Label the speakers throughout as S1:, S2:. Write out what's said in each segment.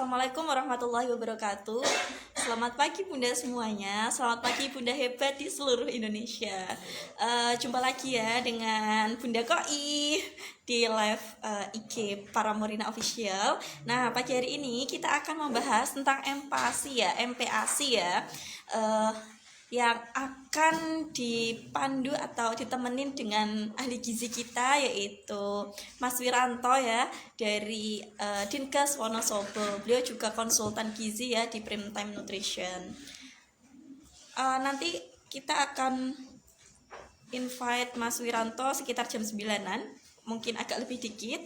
S1: Assalamualaikum warahmatullahi wabarakatuh. Selamat pagi Bunda semuanya. Selamat pagi Bunda hebat di seluruh Indonesia. Jumpa lagi ya dengan Bunda Koi di live IG Paramorina Official. Nah, pagi hari ini kita akan membahas tentang empati ya, MPASI ya. Yang akan dipandu atau ditemenin dengan ahli gizi kita yaitu Mas Wiranto ya dari Dinkes Wonosobo. Beliau juga konsultan gizi ya di Primetime Nutrition. Nanti kita akan invite Mas Wiranto sekitar jam 9-an, mungkin agak lebih dikit.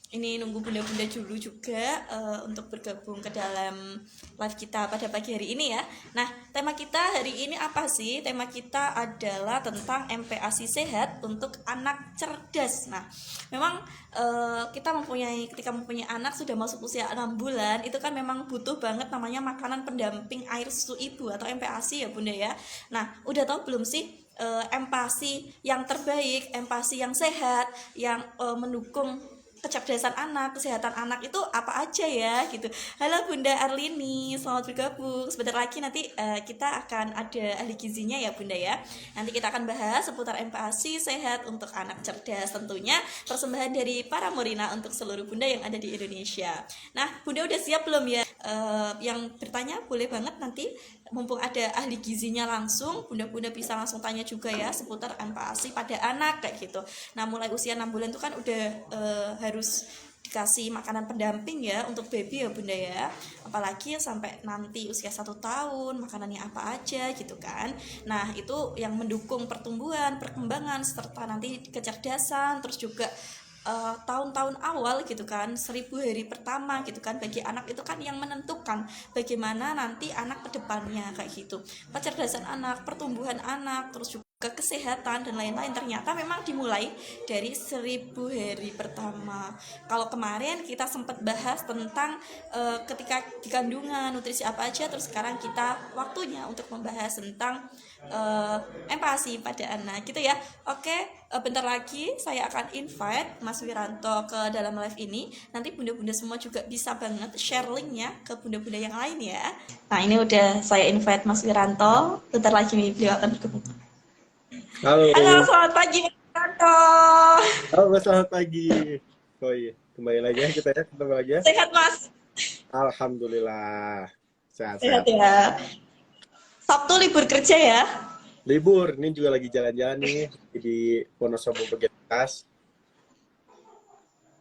S1: Ini nunggu bunda-bunda dulu juga untuk bergabung ke dalam live kita pada pagi hari ini ya. Nah, tema kita hari ini apa sih? Tema kita adalah tentang MPASI sehat untuk anak cerdas. Nah, memang ketika mempunyai anak sudah masuk usia 6 bulan, itu kan memang butuh banget namanya makanan pendamping air susu ibu atau MPASI ya Bunda ya. Nah, udah tahu belum sih empati yang terbaik, empati yang sehat, yang mendukung kecerdasan anak, kesehatan anak itu apa aja ya gitu. Halo Bunda Arlini, selamat bergabung. Sebentar lagi nanti kita akan ada ahli gizinya ya Bunda ya. Nanti kita akan bahas seputar empati sehat untuk anak cerdas, tentunya persembahan dari Paramorina untuk seluruh Bunda yang ada di Indonesia. Nah, Bunda udah siap belum ya? Yang bertanya boleh banget nanti, mumpung ada ahli gizinya langsung, bunda-bunda bisa langsung tanya juga ya seputar MPASI pada anak kayak gitu. Nah, mulai usia 6 bulan itu kan udah harus dikasih makanan pendamping ya untuk baby ya Bunda ya. Apalagi sampai nanti usia 1 tahun makanannya apa aja gitu kan. Nah, itu yang mendukung pertumbuhan, perkembangan serta nanti kecerdasan, terus juga tahun-tahun awal gitu kan, 1000 hari pertama gitu kan, bagi anak itu kan yang menentukan bagaimana nanti anak kedepannya kayak gitu, kecerdasan anak, pertumbuhan anak, terus juga kesehatan dan lain-lain. Ternyata memang dimulai dari 1000 hari pertama. Kalau kemarin kita sempat bahas tentang ketika di kandungan nutrisi apa aja, terus sekarang kita waktunya untuk membahas tentang empati pada anak gitu ya. Oke, bentar lagi saya akan invite Mas Wiranto ke dalam live ini. Nanti bunda-bunda semua juga bisa banget share linknya ke bunda-bunda yang lain ya. Nah, ini udah saya invite Mas Wiranto. Bentar lagi beliau akan bergabung.
S2: Halo,
S1: Halo, selamat pagi Mas Wiranto.
S2: halo, selamat pagi. Oh iya, kembali lagi ya kita ya, ketemu lagi ya.
S1: Sehat Mas?
S2: Alhamdulillah,
S1: Sehat
S2: sehat-sehat.
S1: ya. Sabtu libur kerja ya?
S2: Libur, ini juga lagi jalan-jalan nih di Wonosobo bagian atas.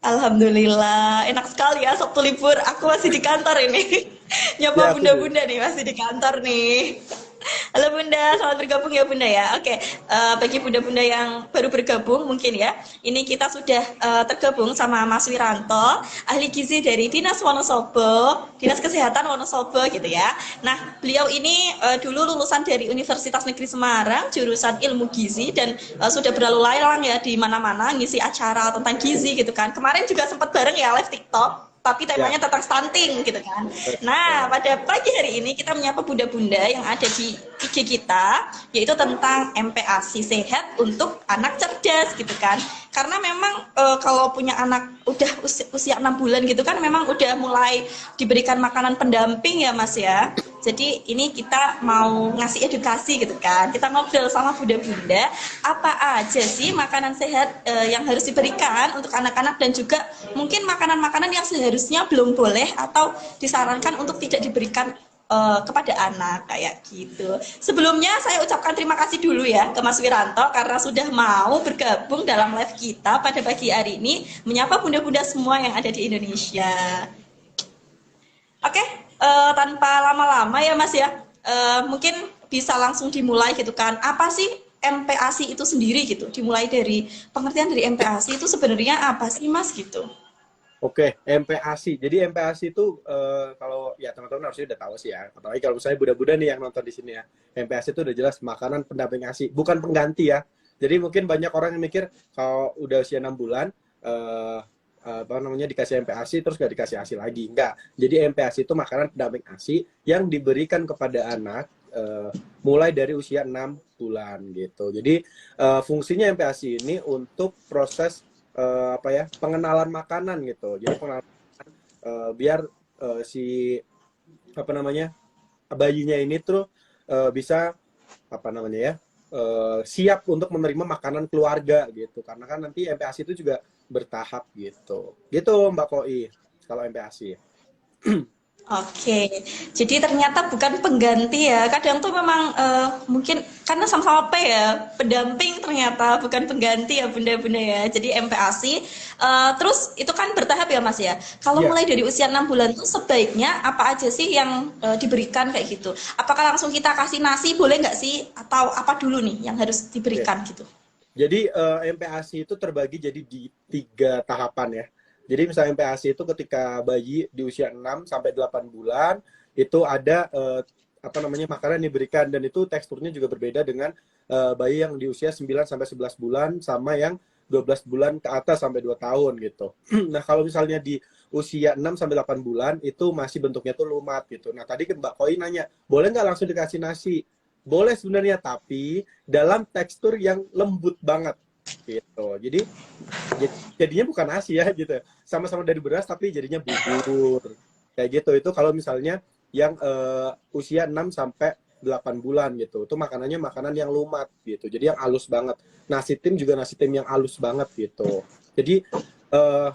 S1: Alhamdulillah, enak sekali ya Sabtu libur. Aku masih di kantor ini.
S2: Ya,
S1: Nyapa
S2: aku juga.
S1: bunda-bunda nih masih di kantor nih. Halo Bunda, selamat bergabung ya Bunda ya. Oke, bagi bunda-bunda yang baru bergabung mungkin ya, ini kita sudah tergabung sama Mas Wiranto, ahli gizi dari Dinas Wonosobo, Dinas Kesehatan Wonosobo gitu ya. Nah, beliau ini dulu lulusan dari Universitas Negeri Semarang, jurusan Ilmu Gizi dan sudah berlalu lalang ya di mana-mana ngisi acara tentang gizi gitu kan. Kemarin juga sempat bareng ya live TikTok, tapi
S2: Ya,
S1: temanya tentang stunting gitu kan. Nah,
S2: betul.
S1: pada pagi hari ini kita menyapa bunda-bunda yang ada di IG kita, yaitu tentang MPASI sehat untuk anak cerdas gitu kan. Karena memang kalau punya anak udah usia 6 bulan gitu kan, memang udah mulai diberikan makanan pendamping ya Mas ya. Jadi ini kita mau ngasih edukasi gitu kan. Kita ngobrol sama bunda-bunda, apa aja sih makanan sehat yang harus diberikan untuk anak-anak, dan juga mungkin makanan-makanan yang seharusnya belum boleh atau disarankan untuk tidak diberikan kepada anak kayak gitu. Sebelumnya saya ucapkan terima kasih dulu ya ke Mas Wiranto karena sudah mau bergabung dalam live kita pada pagi hari ini menyapa bunda-bunda semua yang ada di Indonesia. Oke, tanpa lama-lama ya Mas ya, mungkin bisa langsung dimulai gitu kan. Apa sih MPASI itu sendiri gitu? Dimulai dari pengertian dari MPASI itu sebenarnya apa sih Mas gitu?
S2: Oke, MPASI. Jadi MPASI itu kalau ya teman-teman harusnya udah tahu sih ya. Apalagi kalau misalnya Buddha-Buddha nih yang nonton di sini ya. MPASI itu udah jelas makanan pendamping ASI, bukan pengganti ya. Jadi mungkin banyak orang yang mikir kalau udah usia 6 bulan eh, apa namanya dikasih MPASI terus gak dikasih ASI lagi. Enggak. Jadi MPASI itu makanan pendamping ASI yang diberikan kepada anak mulai dari usia 6 bulan gitu. Jadi fungsinya MPASI ini untuk proses apa ya pengenalan makanan gitu. Jadi pengenalan biar si apa namanya bayinya ini tuh bisa apa namanya ya siap untuk menerima makanan keluarga gitu, karena kan nanti MPASI itu juga bertahap gitu Mbak Koi kalau MPASI.
S1: Oke, jadi ternyata bukan pengganti ya. Kadang tuh memang mungkin karena sama-sama P ya, pendamping ternyata bukan pengganti ya bunda-bunda ya. Jadi MPASI, terus itu kan bertahap ya Mas ya. Kalau
S2: Ya,
S1: mulai dari usia 6 bulan tuh sebaiknya apa aja sih yang diberikan kayak gitu? Apakah langsung kita kasih nasi boleh nggak sih? Atau apa dulu nih yang harus
S2: oke.
S1: diberikan gitu?
S2: Jadi MPASI itu terbagi jadi di 3 tahapan ya. Jadi misalnya MPASI itu ketika bayi di usia 6 sampai 8 bulan itu ada apa namanya makanan yang diberikan, dan itu teksturnya juga berbeda dengan bayi yang di usia 9 sampai 11 bulan sama yang 12 bulan ke atas sampai 2 tahun gitu. Nah, kalau misalnya di usia 6 sampai 8 bulan itu masih bentuknya tuh lumat gitu. Nah, tadi Mbak Koi nanya, boleh nggak langsung dikasih nasi? Boleh sebenarnya, tapi dalam tekstur yang lembut banget gitu. Jadinya bukan nasi ya gitu. Sama-sama dari beras tapi jadinya bubur. Kayak gitu. Itu kalau misalnya yang usia 6 sampai 8 bulan gitu. Itu makanannya makanan yang lumat gitu. Jadi yang halus banget. Nasi tim juga nasi tim yang halus banget gitu. Jadi eh,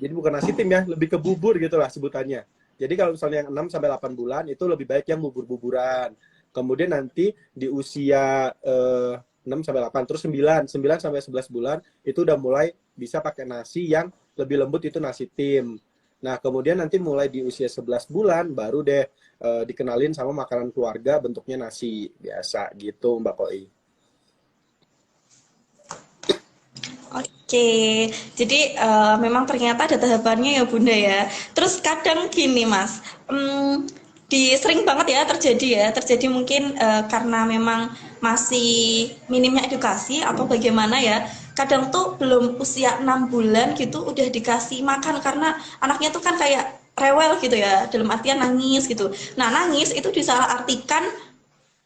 S2: jadi bukan nasi tim ya, lebih ke bubur gitu lah sebutannya. Jadi kalau misalnya yang 6 sampai 8 bulan itu lebih baik yang bubur-buburan. Kemudian nanti di usia 6 sampai 8 terus 9 sampai 11 bulan itu udah mulai bisa pakai nasi yang lebih lembut, itu nasi tim. Nah, kemudian nanti mulai di usia 11 bulan baru deh dikenalin sama makanan keluarga bentuknya nasi biasa gitu Mbak Koi.
S1: Oke, jadi memang ternyata ada tahapannya ya Bunda ya. Terus kadang gini Mas, sering banget ya terjadi mungkin karena memang masih minimnya edukasi atau bagaimana ya. Kadang tuh belum usia 6 bulan gitu udah dikasih makan karena anaknya tuh kan kayak rewel gitu ya, dalam artian nangis gitu. Nah nangis itu disalahartikan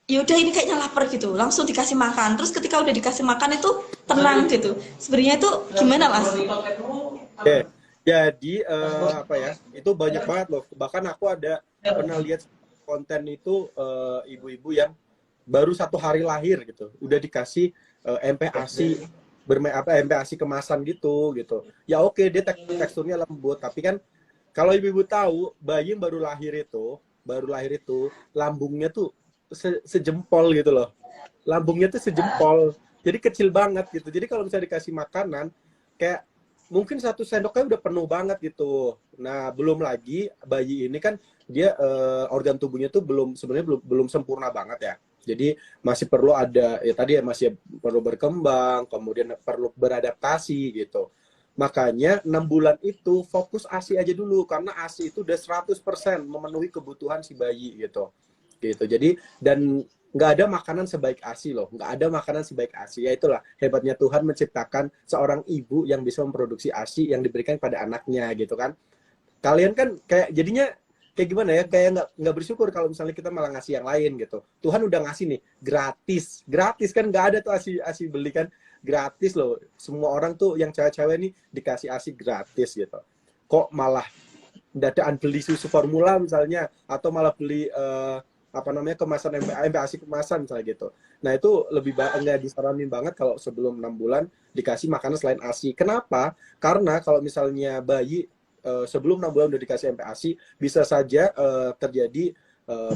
S1: yaudah ini kayaknya lapar gitu langsung dikasih makan, terus ketika udah dikasih makan itu tenang gitu, sebenarnya itu gimana Mas?
S2: Oke, jadi apa ya? Itu banyak banget loh. Bahkan aku ada pernah lihat konten itu ibu-ibu yang baru 1 hari lahir gitu, udah dikasih MPASI MPASI kemasan gitu. Ya oke, dia teksturnya lembut, tapi kan kalau ibu-ibu tahu bayi yang baru lahir itu lambungnya tuh sejempol gitu loh. Lambungnya tuh sejempol. Jadi kecil banget gitu. Jadi kalau misalnya dikasih makanan kayak mungkin 1 sendoknya udah penuh banget gitu. Nah, belum lagi bayi ini kan dia organ tubuhnya tuh sebenarnya belum sempurna banget ya. Jadi masih perlu ada ya tadi ya, masih perlu berkembang, kemudian perlu beradaptasi gitu. Makanya 6 bulan itu fokus ASI aja dulu, karena ASI itu udah 100% memenuhi kebutuhan si bayi gitu. Jadi dan nggak ada makanan sebaik ASI loh, nggak ada makanan sebaik ASI. Ya itulah hebatnya Tuhan menciptakan seorang ibu yang bisa memproduksi ASI yang diberikan pada anaknya gitu kan. Kalian kan kayak jadinya kayak gimana ya, kayak nggak bersyukur kalau misalnya kita malah ngasih yang lain gitu. Tuhan udah ngasih nih gratis, gratis kan, nggak ada tuh ASI ASI beli kan, gratis loh. Semua orang tuh yang cewek-cewek nih dikasih ASI gratis gitu. Kok malah dadaan beli susu formula misalnya, atau malah beli apa namanya kemasan MPASI kemasan misalnya gitu. Nah itu lebih nggak disaranin banget kalau sebelum 6 bulan dikasih makanan selain ASI. Kenapa? Karena kalau misalnya bayi sebelum 6 bulan udah dikasih MPASI, bisa saja terjadi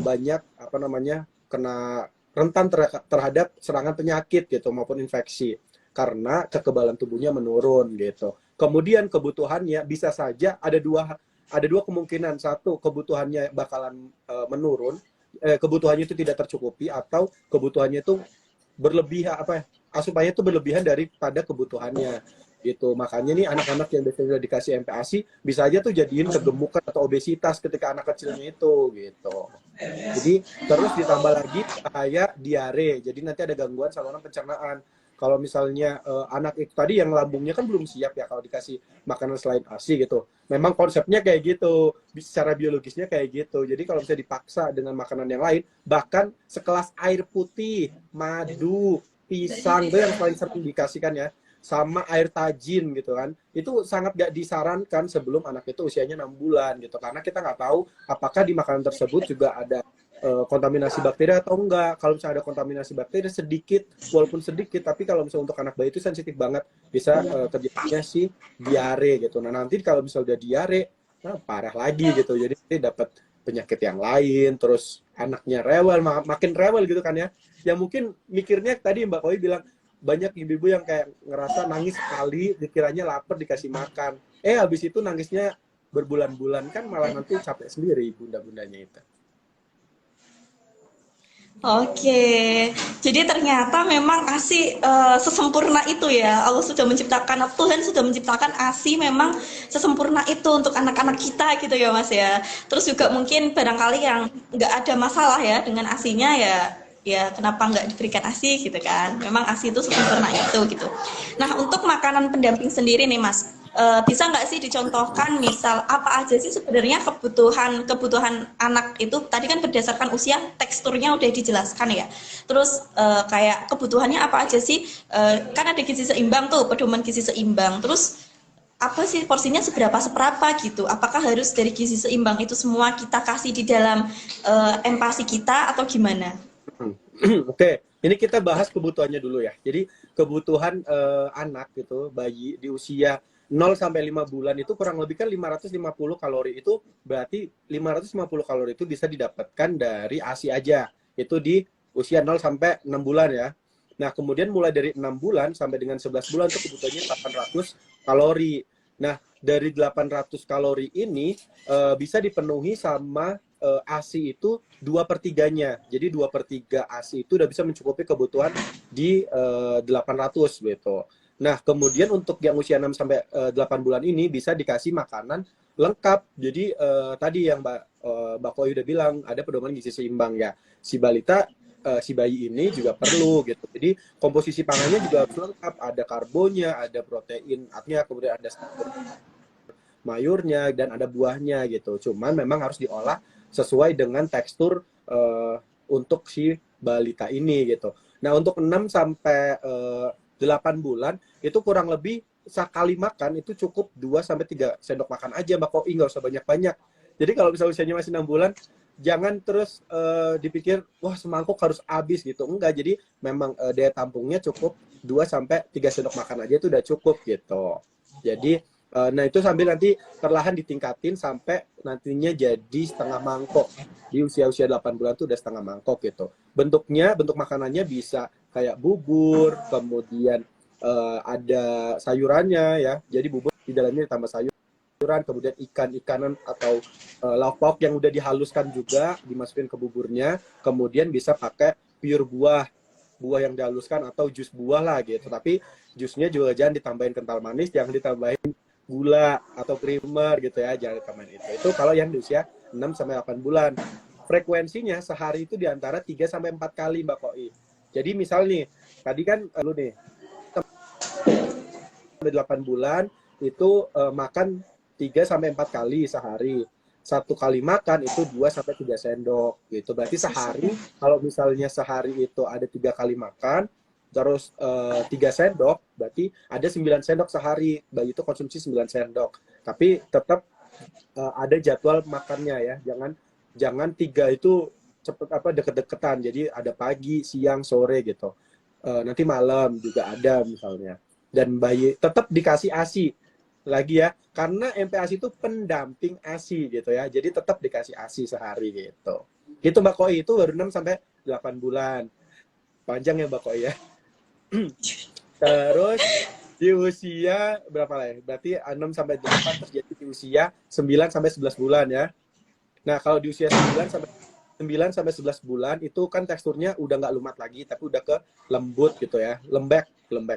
S2: banyak apa namanya kena rentan terhadap serangan penyakit gitu maupun infeksi karena kekebalan tubuhnya menurun gitu. Kemudian kebutuhannya bisa saja ada dua kemungkinan. Satu, kebutuhannya bakalan menurun, kebutuhannya itu tidak tercukupi, atau kebutuhannya itu berlebihan, asupannya itu berlebihan daripada kebutuhannya gitu. Makanya nih anak-anak yang biasanya dikasih MPASI bisa aja tuh jadiin kegemukan atau obesitas ketika anak kecilnya itu gitu. Jadi terus ditambah lagi bahaya diare. Jadi nanti ada gangguan saluran pencernaan. Kalau misalnya anak itu tadi yang lambungnya kan belum siap ya kalau dikasih makanan selain ASI gitu. Memang konsepnya kayak gitu, secara biologisnya kayak gitu. Jadi kalau bisa dipaksa dengan makanan yang lain, bahkan sekelas air putih, madu, pisang itu yang paling sering dikasihkan ya. sama air tajin gitu kan, itu sangat gak disarankan sebelum anak itu usianya 6 bulan gitu, karena kita nggak tahu apakah di makanan tersebut juga ada kontaminasi bakteri atau enggak. Kalau misalnya ada kontaminasi bakteri sedikit, walaupun sedikit, tapi kalau misalnya untuk anak bayi itu sensitif banget, bisa terjadinya si diare gitu. Nah nanti kalau misalnya udah diare, nah, parah lagi gitu, jadi nanti dapat penyakit yang lain, terus anaknya rewel, makin rewel gitu kan ya. Yang mungkin mikirnya tadi Mbak Koi bilang, banyak ibu-ibu yang kayak ngerasa nangis sekali, dikiranya lapar dikasih makan. Habis itu nangisnya berbulan-bulan, kan malah nanti capek sendiri bunda-bundanya itu.
S1: Oke, jadi ternyata memang ASI sesempurna itu ya. Allah sudah menciptakan, Tuhan sudah menciptakan ASI memang sesempurna itu untuk anak-anak kita gitu ya Mas ya. Terus juga mungkin barangkali yang nggak ada masalah ya dengan ASINya ya, ya kenapa nggak diberikan ASI gitu kan. Memang ASI itu sesempurna itu gitu. Nah untuk makanan pendamping sendiri nih Mas, bisa nggak sih dicontohkan misal apa aja sih sebenarnya kebutuhan anak itu tadi kan berdasarkan usia teksturnya udah dijelaskan ya, terus kayak kebutuhannya apa aja sih. Kan ada gizi seimbang tuh, pedoman gizi seimbang, terus apa sih porsinya seberapa gitu, apakah harus dari gizi seimbang itu semua kita kasih di dalam empasi kita atau gimana?
S2: Oke, ini kita bahas kebutuhannya dulu ya. Jadi kebutuhan anak gitu, bayi di usia 0 sampai 5 bulan itu kurang lebih kan 550 kalori, itu berarti 550 kalori itu bisa didapatkan dari ASI aja. Itu di usia 0 sampai 6 bulan ya. Nah, kemudian mulai dari 6 bulan sampai dengan 11 bulan itu kebutuhannya 800 kalori. Nah, dari 800 kalori ini bisa dipenuhi sama ASI itu 2/3-nya. Jadi 2/3 ASI itu udah bisa mencukupi kebutuhan di 800 gitu. Nah, kemudian untuk yang usia 6 sampai 8 bulan ini bisa dikasih makanan lengkap. Jadi tadi yang Mbak Koi udah bilang ada pedoman gizi seimbang ya. Si balita si bayi ini juga perlu gitu. Jadi komposisi pangannya juga harus lengkap, ada karbonnya, ada protein, artinya kemudian ada mayurnya dan ada buahnya gitu. Cuman memang harus diolah sesuai dengan tekstur untuk si balita ini gitu. Nah, untuk 6 sampai 8 bulan itu kurang lebih sekali makan itu cukup 2 sampai 3 sendok makan aja Mbak Koi, nggak usah banyak-banyak. Jadi kalau misalnya usianya masih 6 bulan, jangan terus dipikir wah semangkuk harus habis gitu. Enggak, jadi memang daya tampungnya cukup 2 sampai 3 sendok makan aja itu udah cukup gitu. Jadi nah itu sambil nanti perlahan ditingkatin sampai nantinya jadi setengah mangkok. Di usia-usia 8 bulan tuh udah setengah mangkok gitu. Bentuk makanannya bisa kayak bubur, kemudian ada sayurannya ya. Jadi bubur di dalamnya ditambah sayuran, kemudian ikan-ikanan atau lauk pauk yang udah dihaluskan juga dimasukin ke buburnya. Kemudian bisa pakai pure buah yang dihaluskan atau jus buah lah gitu. Tapi jusnya juga jangan ditambahin kental manis, jangan ditambahin gula atau creamer gitu ya, jangan ditambahin itu. Itu kalau yang di usia 6 sampai 8 bulan. Frekuensinya sehari itu di antara 3 sampai 4 kali Mbak Koi. Jadi misal nih, tadi kan lu nih sampai 8 bulan itu makan 3 sampai 4 kali sehari. Satu kali makan itu 2 sampai 3 sendok gitu. Berarti sehari kalau misalnya sehari itu ada 3 kali makan terus 3 sendok, berarti ada 9 sendok sehari. Bayi itu konsumsi 9 sendok. Tapi tetap ada jadwal makannya ya. Jangan 3 itu cepet deket-deketan. Jadi ada pagi, siang, sore gitu. Nanti malam juga ada misalnya. Dan bayi tetap dikasih ASI lagi ya. Karena MPASI itu pendamping ASI gitu ya. Jadi tetap dikasih ASI sehari gitu. Gitu Mbak Koi, itu baru 6 sampai 8 bulan. Panjang ya Mbak Koi ya. Terus di usia berapa lah ya? Berarti 6 sampai 8 terus jadi di usia 9 sampai 11 bulan ya. Nah, kalau di usia 9 sampai 11 bulan itu kan teksturnya udah nggak lumat lagi tapi udah ke lembut gitu ya. Lembek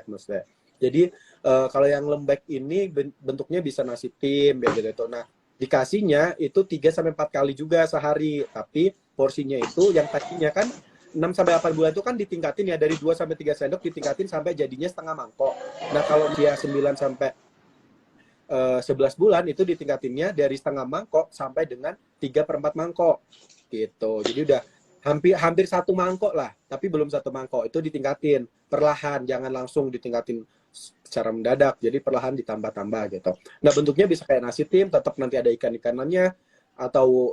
S2: maksudnya. Jadi kalau yang lembek ini bentuknya bisa nasi tim gitu. Nah, dikasihnya itu 3 sampai 4 kali juga sehari, tapi porsinya itu yang tadinya kan 6 sampai 8 bulan itu kan ditingkatin ya, dari 2 sampai 3 sendok ditingkatin sampai jadinya setengah mangkok. Nah, kalau dia 9 sampai 11 bulan itu ditingkatinnya dari setengah mangkok sampai dengan 3/4 mangkok gitu. Jadi udah hampir 1 mangkok lah, tapi belum 1 mangkok. Itu ditingkatin perlahan, jangan langsung ditingkatin secara mendadak, jadi perlahan ditambah-tambah gitu. Nah bentuknya bisa kayak nasi tim, tetap nanti ada ikan-ikanannya, atau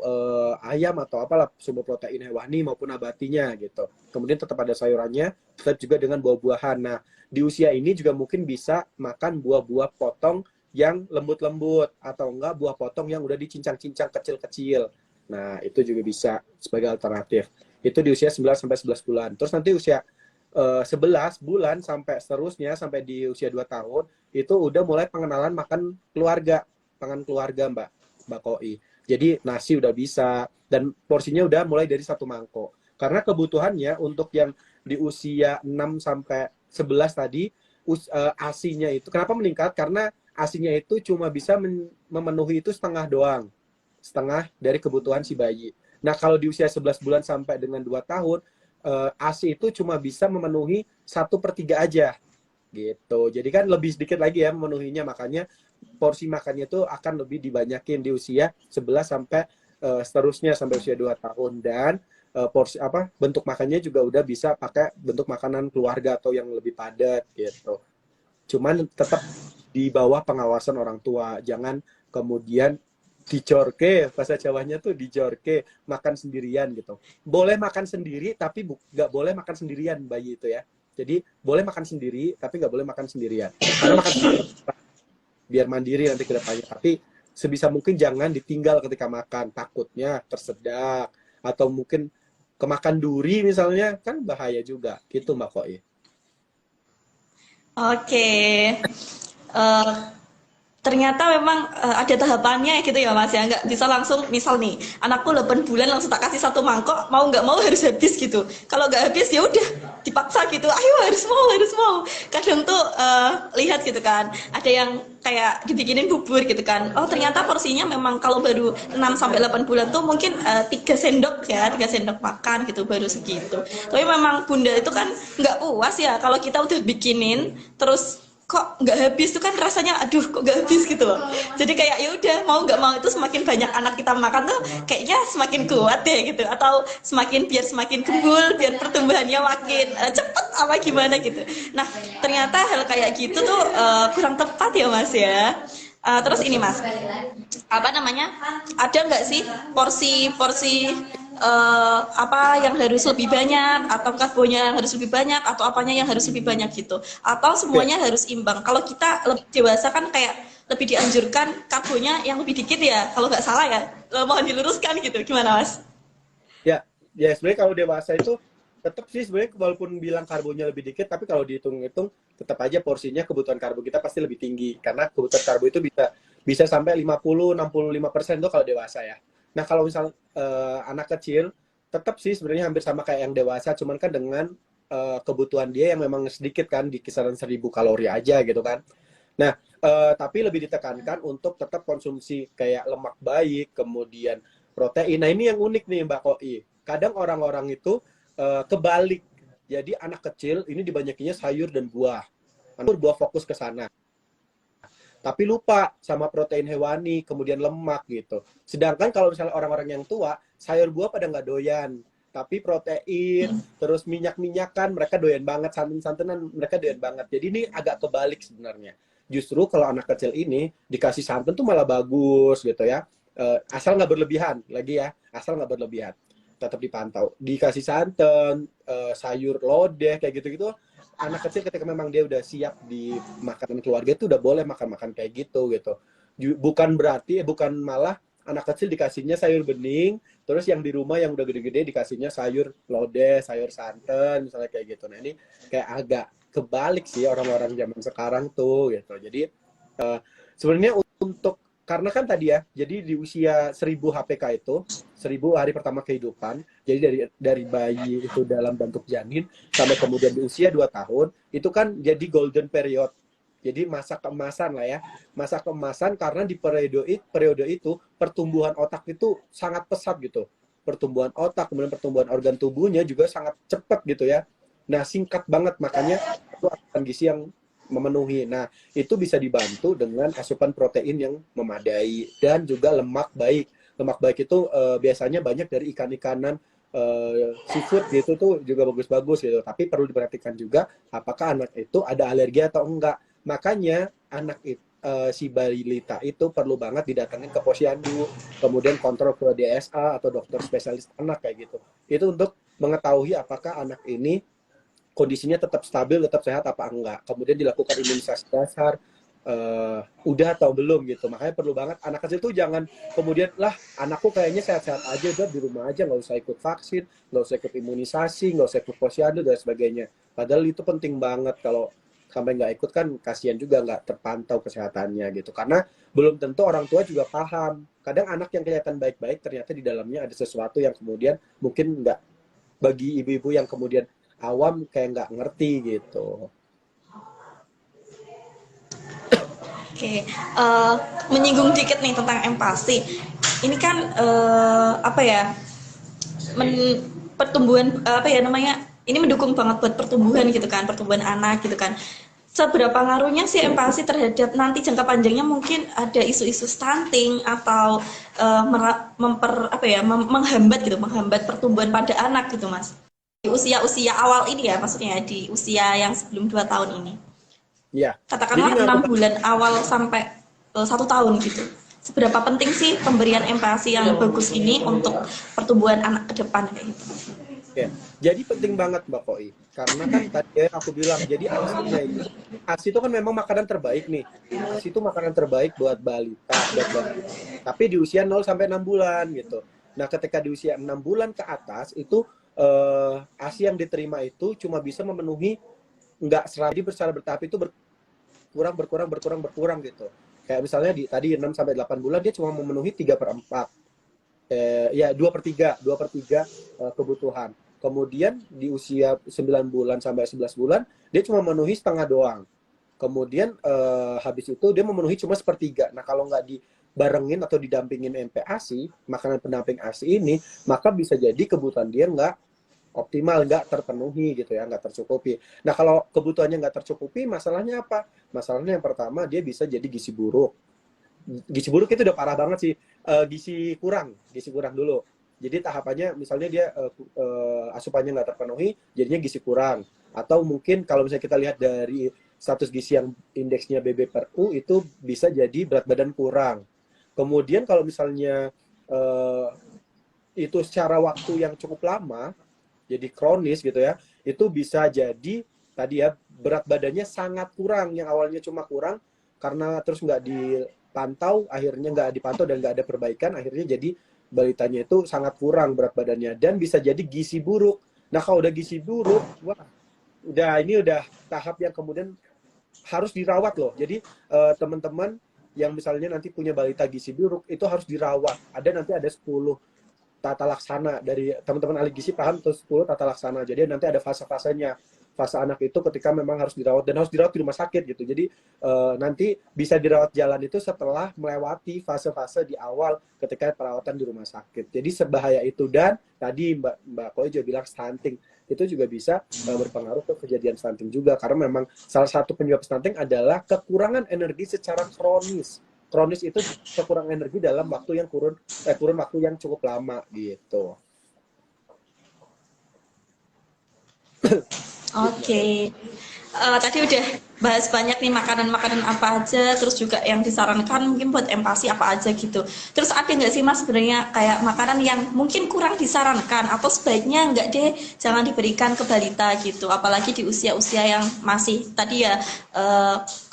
S2: ayam atau apalah sumber protein hewani maupun nabatinya gitu. Kemudian tetap ada sayurannya, tetap juga dengan buah-buahan. Nah di usia ini juga mungkin bisa makan buah-buah potong yang lembut-lembut atau enggak buah potong yang udah dicincang-cincang kecil-kecil. Nah itu juga bisa sebagai alternatif. Itu di usia 9 sampai 11 bulan. Terus nanti usia 11 bulan sampai seterusnya sampai di usia 2 tahun itu udah mulai pengenalan makan keluarga, pangan keluarga Mbak Koi. Jadi nasi udah bisa dan porsinya udah mulai dari 1 mangkok. Karena kebutuhannya untuk yang di usia 6 sampai 11 tadi ASI-nya itu kenapa meningkat? Karena ASI-nya itu cuma bisa memenuhi itu setengah doang. Setengah dari kebutuhan si bayi. Nah, kalau di usia 11 bulan sampai dengan 2 tahun ASI itu cuma bisa memenuhi 1/3 aja gitu. Jadi kan lebih sedikit lagi ya memenuhinya, makanya porsi makannya itu akan lebih dibanyakin di usia 11 sampai seterusnya sampai usia 2 tahun dan porsi bentuk makannya juga udah bisa pakai bentuk makanan keluarga atau yang lebih padat gitu. Cuman tetap di bawah pengawasan orang tua, jangan kemudian dijorke, bahasa Jawanya tuh dijorke, makan sendirian gitu. Boleh makan sendiri tapi nggak boleh makan sendirian bayi itu ya. Jadi boleh makan sendiri tapi nggak boleh makan sendirian. Karena makan sendiri biar mandiri nanti ke depannya. Tapi sebisa mungkin jangan ditinggal ketika makan, takutnya tersedak atau mungkin kemakan duri misalnya, kan bahaya juga. Gitu Mbak Koi.
S1: Oke. Eh, ternyata memang ada tahapannya gitu ya Mas ya, nggak bisa langsung misal nih anakku 8 bulan langsung tak kasih 1 mangkok, mau nggak mau harus habis gitu. Kalau nggak habis ya udah dipaksa gitu, ayo harus mau. Kadang tuh lihat gitu kan, ada yang kayak dibikinin bubur gitu kan, oh ternyata porsinya memang kalau baru 6 sampai 8 bulan tuh mungkin 3 sendok ya, 3 sendok makan gitu baru segitu. Tapi memang bunda itu kan nggak puas ya kalau kita udah bikinin terus kok nggak habis tuh kan rasanya aduh kok nggak habis gitu loh. Jadi kayak ya udah mau nggak mau itu semakin banyak anak kita makan tuh kayaknya semakin kuat deh gitu, atau biar semakin gembul, biar pertumbuhannya makin cepet apa gimana gitu. Nah ternyata hal kayak gitu tuh kurang tepat ya Mas ya. Terus ini Mas, apa namanya, ada nggak sih porsi-porsi apa yang harus lebih banyak, atau karbonya yang harus lebih banyak, atau apanya yang harus lebih banyak gitu, atau
S2: Oke.
S1: semuanya harus imbang? Kalau kita lebih dewasa kan kayak lebih dianjurkan karbonya yang lebih dikit ya, kalau nggak salah ya. Mohon diluruskan gitu, gimana Mas?
S2: Ya, ya sebenarnya kalau dewasa itu tetap sih sebenarnya walaupun bilang karbonya lebih dikit, tapi kalau dihitung-hitung tetap aja porsinya kebutuhan karbo kita pasti lebih tinggi karena kebutuhan karbo itu bisa bisa sampai 50-65% tuh kalau dewasa ya. Nah kalau misal anak kecil tetap sih sebenarnya hampir sama kayak yang dewasa, cuman kan dengan kebutuhan dia yang memang sedikit kan di kisaran 1.000 kalori aja gitu kan. Nah, tapi lebih ditekankan untuk tetap konsumsi kayak lemak baik, kemudian protein. Nah, ini yang unik nih Mbak Koi. Kadang orang-orang itu kebalik. Jadi anak kecil ini dibanyakinya sayur dan buah. Buah fokus ke sana. Tapi lupa sama protein hewani, kemudian lemak gitu. Sedangkan kalau misalnya orang-orang yang tua, sayur buah pada nggak doyan. Tapi protein, terus minyak-minyakan, mereka doyan banget. Santan-santanan, mereka doyan banget. Jadi ini agak kebalik sebenarnya. Justru kalau anak kecil ini dikasih santan tuh malah bagus gitu ya. Asal nggak berlebihan, lagi ya. Asal nggak berlebihan. Tetap dipantau. Dikasih santan, sayur lodeh, kayak gitu-gitu, anak kecil ketika memang dia udah siap di makanan keluarga itu udah boleh makan-makan kayak gitu gitu. Bukan berarti bukan malah anak kecil dikasihnya sayur bening, terus yang di rumah yang udah gede-gede dikasihnya sayur lodeh, sayur santan misalnya kayak gitu. Nah, ini kayak agak kebalik sih orang-orang zaman sekarang tuh gitu. Jadi sebenarnya untuk karena kan tadi ya, jadi di usia 1000 HPK itu 1000 hari pertama kehidupan, jadi dari bayi itu dalam bentuk janin sampai kemudian di usia 2 tahun itu kan jadi golden period, jadi masa keemasan lah ya, masa keemasan karena di periode itu pertumbuhan otak itu sangat pesat gitu, pertumbuhan otak kemudian pertumbuhan organ tubuhnya juga sangat cepat gitu ya. Nah singkat banget, makanya itu asupan gizi yang memenuhi. Nah, itu bisa dibantu dengan asupan protein yang memadai dan juga lemak baik. Lemak baik itu biasanya banyak dari ikan-ikanan, seafood gitu tuh juga bagus-bagus gitu. Tapi perlu diperhatikan juga apakah anak itu ada alergi atau enggak. Makanya si balita itu perlu banget didatengin ke posyandu, kemudian kontrol ke DSA atau dokter spesialis anak kayak gitu. Itu untuk mengetahui apakah anak ini kondisinya tetap stabil, tetap sehat apa enggak. Kemudian dilakukan imunisasi dasar, udah atau belum gitu. Makanya perlu banget anak kecil tuh jangan kemudian lah anakku kayaknya sehat-sehat aja, udah di rumah aja, nggak usah ikut vaksin, nggak usah ikut imunisasi, nggak usah ikut posyandu dan sebagainya. Padahal itu penting banget. Kalau sampai nggak ikut kan kasihan juga, nggak terpantau kesehatannya gitu. Karena belum tentu orang tua juga paham. Kadang anak yang kelihatan baik-baik ternyata di dalamnya ada sesuatu yang kemudian mungkin nggak, bagi ibu-ibu yang kemudian awam kayak nggak ngerti gitu.
S1: Oke, menyinggung dikit nih tentang empati. Ini kan apa ya? Pertumbuhan apa ya namanya? Ini mendukung banget buat pertumbuhan gitu kan, pertumbuhan anak gitu kan. Seberapa ngaruhnya sih empati terhadap nanti jangka panjangnya mungkin ada isu-isu stunting atau menghambat gitu, menghambat pertumbuhan pada anak gitu mas. Di usia-usia awal ini ya, maksudnya di usia yang sebelum 2 tahun ini.
S2: Iya. Jadi
S1: Katakanlah
S2: ngaruh
S1: 6 bulan awal sampai 1 tahun gitu. Seberapa penting sih pemberian empati yang bagus ini untuk pertumbuhan anak ke depan kayak gitu.
S2: ya. Jadi penting banget Mbak Koi. Karena kan tadi ya aku bilang, jadi ASI itu kan memang makanan terbaik nih. ASI itu makanan terbaik buat balita, buat balita. Tapi di usia 0 sampai 6 bulan gitu. Nah, ketika di usia 6 bulan ke atas itu ASI yang diterima itu cuma bisa memenuhi, nggak secara bertahap, itu berkurang gitu. Kayak misalnya tadi 6 sampai 8 bulan dia cuma memenuhi 3/4. Ya 2/3 kebutuhan. Kemudian di usia 9 bulan sampai 11 bulan dia cuma memenuhi setengah doang. Kemudian habis itu dia memenuhi cuma sepertiga. Nah, kalau nggak dibarengin atau didampingin MPASI, makanan pendamping ASI ini, maka bisa jadi kebutuhan dia nggak optimal, nggak terpenuhi gitu ya, nggak tercukupi. Nah, kalau kebutuhannya nggak tercukupi, masalahnya apa? Masalahnya yang pertama, dia bisa jadi gizi buruk. Gizi buruk itu udah parah banget sih. Gizi kurang dulu. Jadi tahapannya misalnya dia asupannya nggak terpenuhi, jadinya gizi kurang. Atau mungkin kalau misalnya kita lihat dari status gizi yang indeksnya BB/U itu bisa jadi berat badan kurang. Kemudian kalau misalnya itu secara waktu yang cukup lama, jadi kronis gitu ya, itu bisa jadi tadi ya berat badannya sangat kurang, yang awalnya cuma kurang karena terus nggak dipantau, akhirnya nggak dipantau dan nggak ada perbaikan, akhirnya jadi balitanya itu sangat kurang berat badannya dan bisa jadi gizi buruk. Nah, kalau udah gizi buruk, wah, udah tahap yang kemudian harus dirawat loh. Jadi teman-teman yang misalnya nanti punya balita gizi buruk itu harus dirawat. Nanti ada 10 tata laksana dari teman-teman ahli gizi, paham tuh 10 tata laksana. Jadi nanti ada fase-fasenya. Fase anak itu ketika memang harus dirawat dan harus dirawat di rumah sakit gitu. Jadi nanti bisa dirawat jalan itu setelah melewati fase-fase di awal ketika perawatan di rumah sakit. Jadi sebahaya itu. Dan tadi Mbak Koi juga bilang stunting itu juga bisa berpengaruh ke kejadian stunting juga, karena memang salah satu penyebab stunting adalah kekurangan energi secara kronis. Kronis itu kekurangan energi dalam waktu yang kurun waktu yang cukup lama gitu.
S1: Oke. Tadi udah bahas banyak nih makanan-makanan apa aja, terus juga yang disarankan mungkin buat empati apa aja gitu. Terus ada nggak sih mas sebenarnya kayak makanan yang mungkin kurang disarankan atau sebaiknya nggak deh, jangan diberikan ke balita gitu, apalagi di usia-usia yang masih tadi ya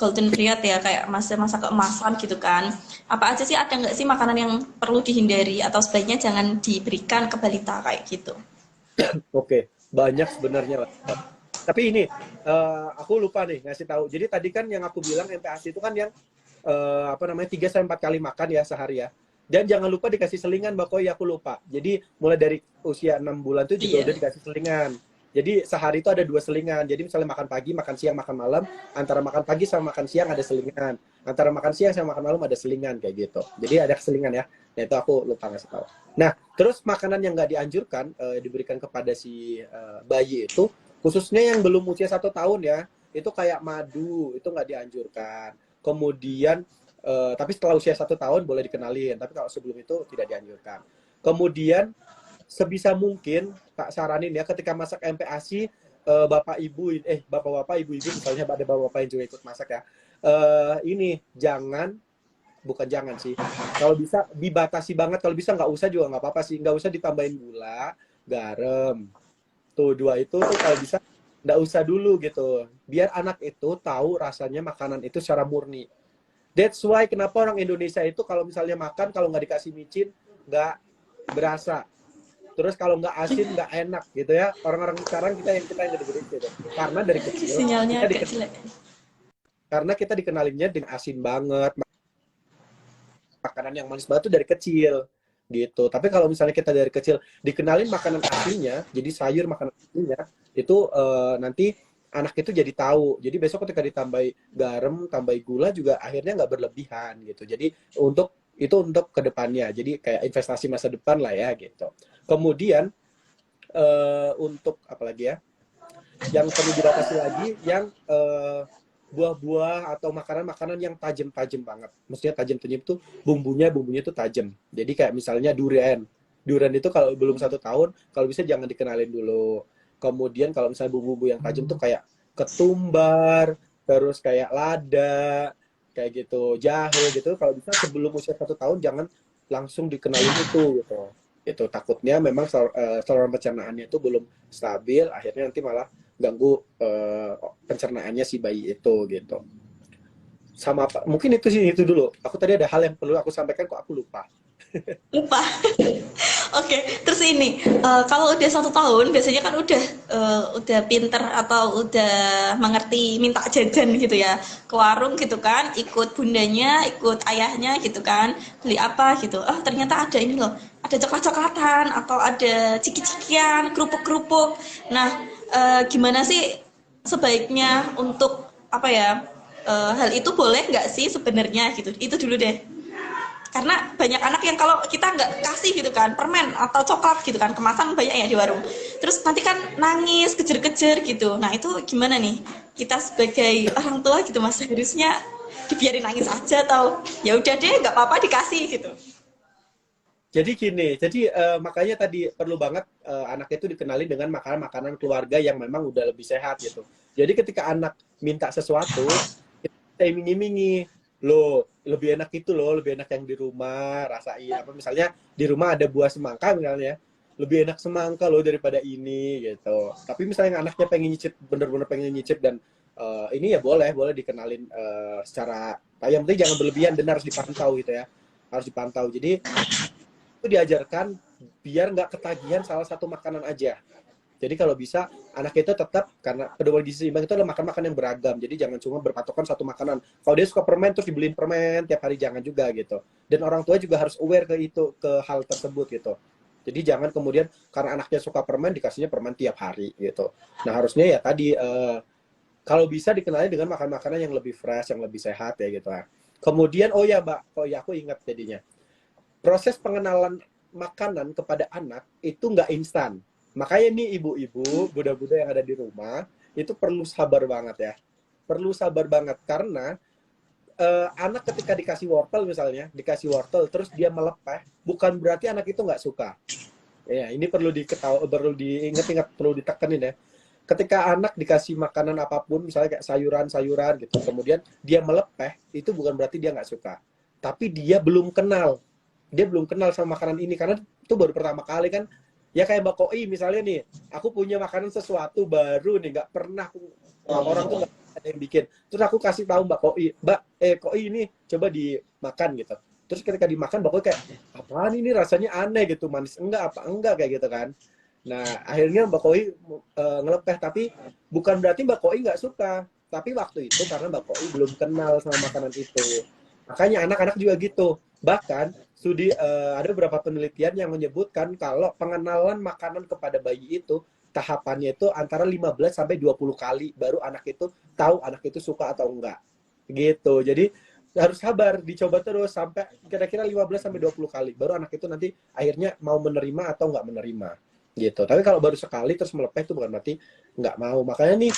S1: golden period ya, kayak masa-masa keemasan gitu kan. Apa aja sih, ada nggak sih makanan yang perlu dihindari atau sebaiknya jangan diberikan ke balita kayak gitu?
S2: Oke, banyak sebenarnya. Tapi ini aku lupa nih ngasih tahu. Jadi tadi kan yang aku bilang MPASI itu kan yang 3 sampai 4 kali makan ya sehari ya. Dan jangan lupa dikasih selingan, Mbak Koi, aku lupa. Jadi mulai dari usia 6 bulan itu juga udah dikasih selingan. Jadi sehari itu ada 2 selingan. Jadi misalnya makan pagi, makan siang, makan malam, antara makan pagi sama makan siang ada selingan. Antara makan siang sama makan malam ada selingan kayak gitu. Jadi ada selingan ya. Nah, itu aku lupa ngasih tahu. Nah, terus makanan yang nggak dianjurkan diberikan kepada si bayi itu, khususnya yang belum usia 1 tahun ya, itu kayak madu, itu nggak dianjurkan. Kemudian, tapi setelah usia 1 tahun boleh dikenalin, tapi kalau sebelum itu tidak dianjurkan. Kemudian, sebisa mungkin, tak saranin ya, ketika masak MPASI, bapak-bapak ibu-ibu misalnya ada bapak-bapak yang juga ikut masak ya. Ini bukan jangan sih. Kalau bisa dibatasi banget, kalau bisa nggak usah juga nggak apa-apa sih, nggak usah ditambahin gula, garam. Tuh dua itu tuh kalau bisa nggak usah dulu gitu. Biar anak itu tahu rasanya makanan itu secara murni. That's why kenapa orang Indonesia itu kalau misalnya makan kalau nggak dikasih micin nggak berasa. Terus kalau nggak asin nggak enak gitu ya. Orang-orang sekarang kita yang gede-gede gitu. Karena dari kecil
S1: Sinyalnya
S2: kita
S1: agak jelek.
S2: karena kita dikenalinnya dengan asin banget, makanan yang manis banget tuh dari kecil gitu. Tapi kalau misalnya kita dari kecil dikenalin makanan asinnya, jadi sayur makanan asinnya, itu nanti anak itu jadi tahu. Jadi besok ketika ditambah garam, tambah gula juga akhirnya nggak berlebihan gitu. Jadi untuk kedepannya, jadi kayak investasi masa depan lah ya gitu. Kemudian untuk apalagi ya, yang perlu dibatasi lagi, yang buah-buah atau makanan-makanan yang tajam-tajam banget. Maksudnya tajam-tajam itu bumbunya itu tajam. Jadi kayak misalnya durian. Durian itu kalau belum 1 tahun, kalau bisa jangan dikenalin dulu. Kemudian kalau misalnya bumbu-bumbu yang tajam tuh kayak ketumbar, terus kayak lada, kayak gitu, jahe gitu. Kalau bisa sebelum usia 1 tahun jangan langsung dikenalin itu gitu. Itu takutnya memang saluran pencernaannya itu belum stabil, akhirnya nanti malah ganggu pencernaannya si bayi itu gitu. Sama apa? Mungkin itu sih itu dulu. Aku tadi ada hal yang perlu aku sampaikan kok aku lupa.
S1: Lupa. Oke, terus ini kalau udah 1 tahun biasanya kan udah pinter atau udah mengerti minta jajan gitu ya ke warung gitu kan, ikut bundanya, ikut ayahnya gitu kan, beli apa gitu. Oh ternyata ada ini loh, ada coklat-coklatan atau ada ciki-cikian, kerupuk-kerupuk. Nah, gimana sih sebaiknya untuk apa ya? Hal itu boleh nggak sih sebenarnya gitu? Itu dulu deh, karena banyak anak yang kalau kita nggak kasih gitu kan permen atau coklat gitu kan, kemasan banyak ya di warung, terus nanti kan nangis kejer-kejer gitu. Nah itu gimana nih kita sebagai orang tua gitu mas, harusnya dibiarin nangis aja atau ya udah deh nggak apa-apa dikasih gitu?
S2: Jadi gini, jadi makanya tadi perlu banget anak itu dikenali dengan makanan-makanan keluarga yang memang udah lebih sehat gitu. Jadi ketika anak minta sesuatu, kita iming-imingi, loh lebih enak itu loh, lebih enak yang di rumah, rasain apa misalnya di rumah ada buah semangka misalnya, lebih enak semangka loh daripada ini gitu. Tapi misalnya anaknya pengen nyicip, bener-bener pengen nyicip dan ini ya boleh dikenalin secara, yang penting jangan berlebihan dan harus dipantau gitu ya, harus dipantau. Jadi itu diajarkan biar nggak ketagihan salah satu makanan aja. Jadi kalau bisa anak itu tetap, karena kedua gizi seimbang itu adalah makan-makan yang beragam. Jadi jangan cuma berpatokan satu makanan. Kalau dia suka permen terus dibeliin permen tiap hari, jangan juga gitu. Dan orang tua juga harus aware ke hal tersebut gitu. Jadi jangan kemudian karena anaknya suka permen dikasihnya permen tiap hari gitu. Nah harusnya ya tadi kalau bisa dikenali dengan makan makanan yang lebih fresh, yang lebih sehat ya gitu. Kemudian oh ya Mbak, oh ya aku ingat jadinya. Proses pengenalan makanan kepada anak itu nggak instan. Makanya nih ibu-ibu, budak-budak yang ada di rumah, itu perlu sabar banget ya. Perlu sabar banget, karena anak ketika dikasih wortel misalnya, dikasih wortel, terus dia melepeh, bukan berarti anak itu nggak suka. Ya, ini perlu diketahui, perlu diingat-ingat, perlu ditekenin ya. Ketika anak dikasih makanan apapun, misalnya kayak sayuran-sayuran gitu, kemudian dia melepeh, itu bukan berarti dia nggak suka. Tapi dia belum kenal sama makanan ini karena itu baru pertama kali kan. Ya kayak Mbak Koi misalnya nih, aku punya makanan sesuatu baru nih, nggak pernah orang tuh nggak ada yang bikin, terus aku kasih tahu Mbak Koi, Koi ini coba dimakan gitu. Terus ketika dimakan Mbak Koi kayak, apaan ini rasanya aneh gitu, manis enggak kayak gitu kan. Nah akhirnya Mbak Koi ngelepeh, tapi bukan berarti Mbak Koi nggak suka, tapi waktu itu karena Mbak Koi belum kenal sama makanan itu. Makanya anak-anak juga gitu. Bahkan ada beberapa penelitian yang menyebutkan kalau pengenalan makanan kepada bayi itu tahapannya itu antara 15 sampai 20 kali baru anak itu tahu anak itu suka atau enggak. Gitu. Jadi harus sabar, dicoba terus sampai kira-kira 15 sampai 20 kali baru anak itu nanti akhirnya mau menerima atau enggak menerima. Gitu. Tapi kalau baru sekali terus melepeh itu bukan berarti enggak mau. Makanya nih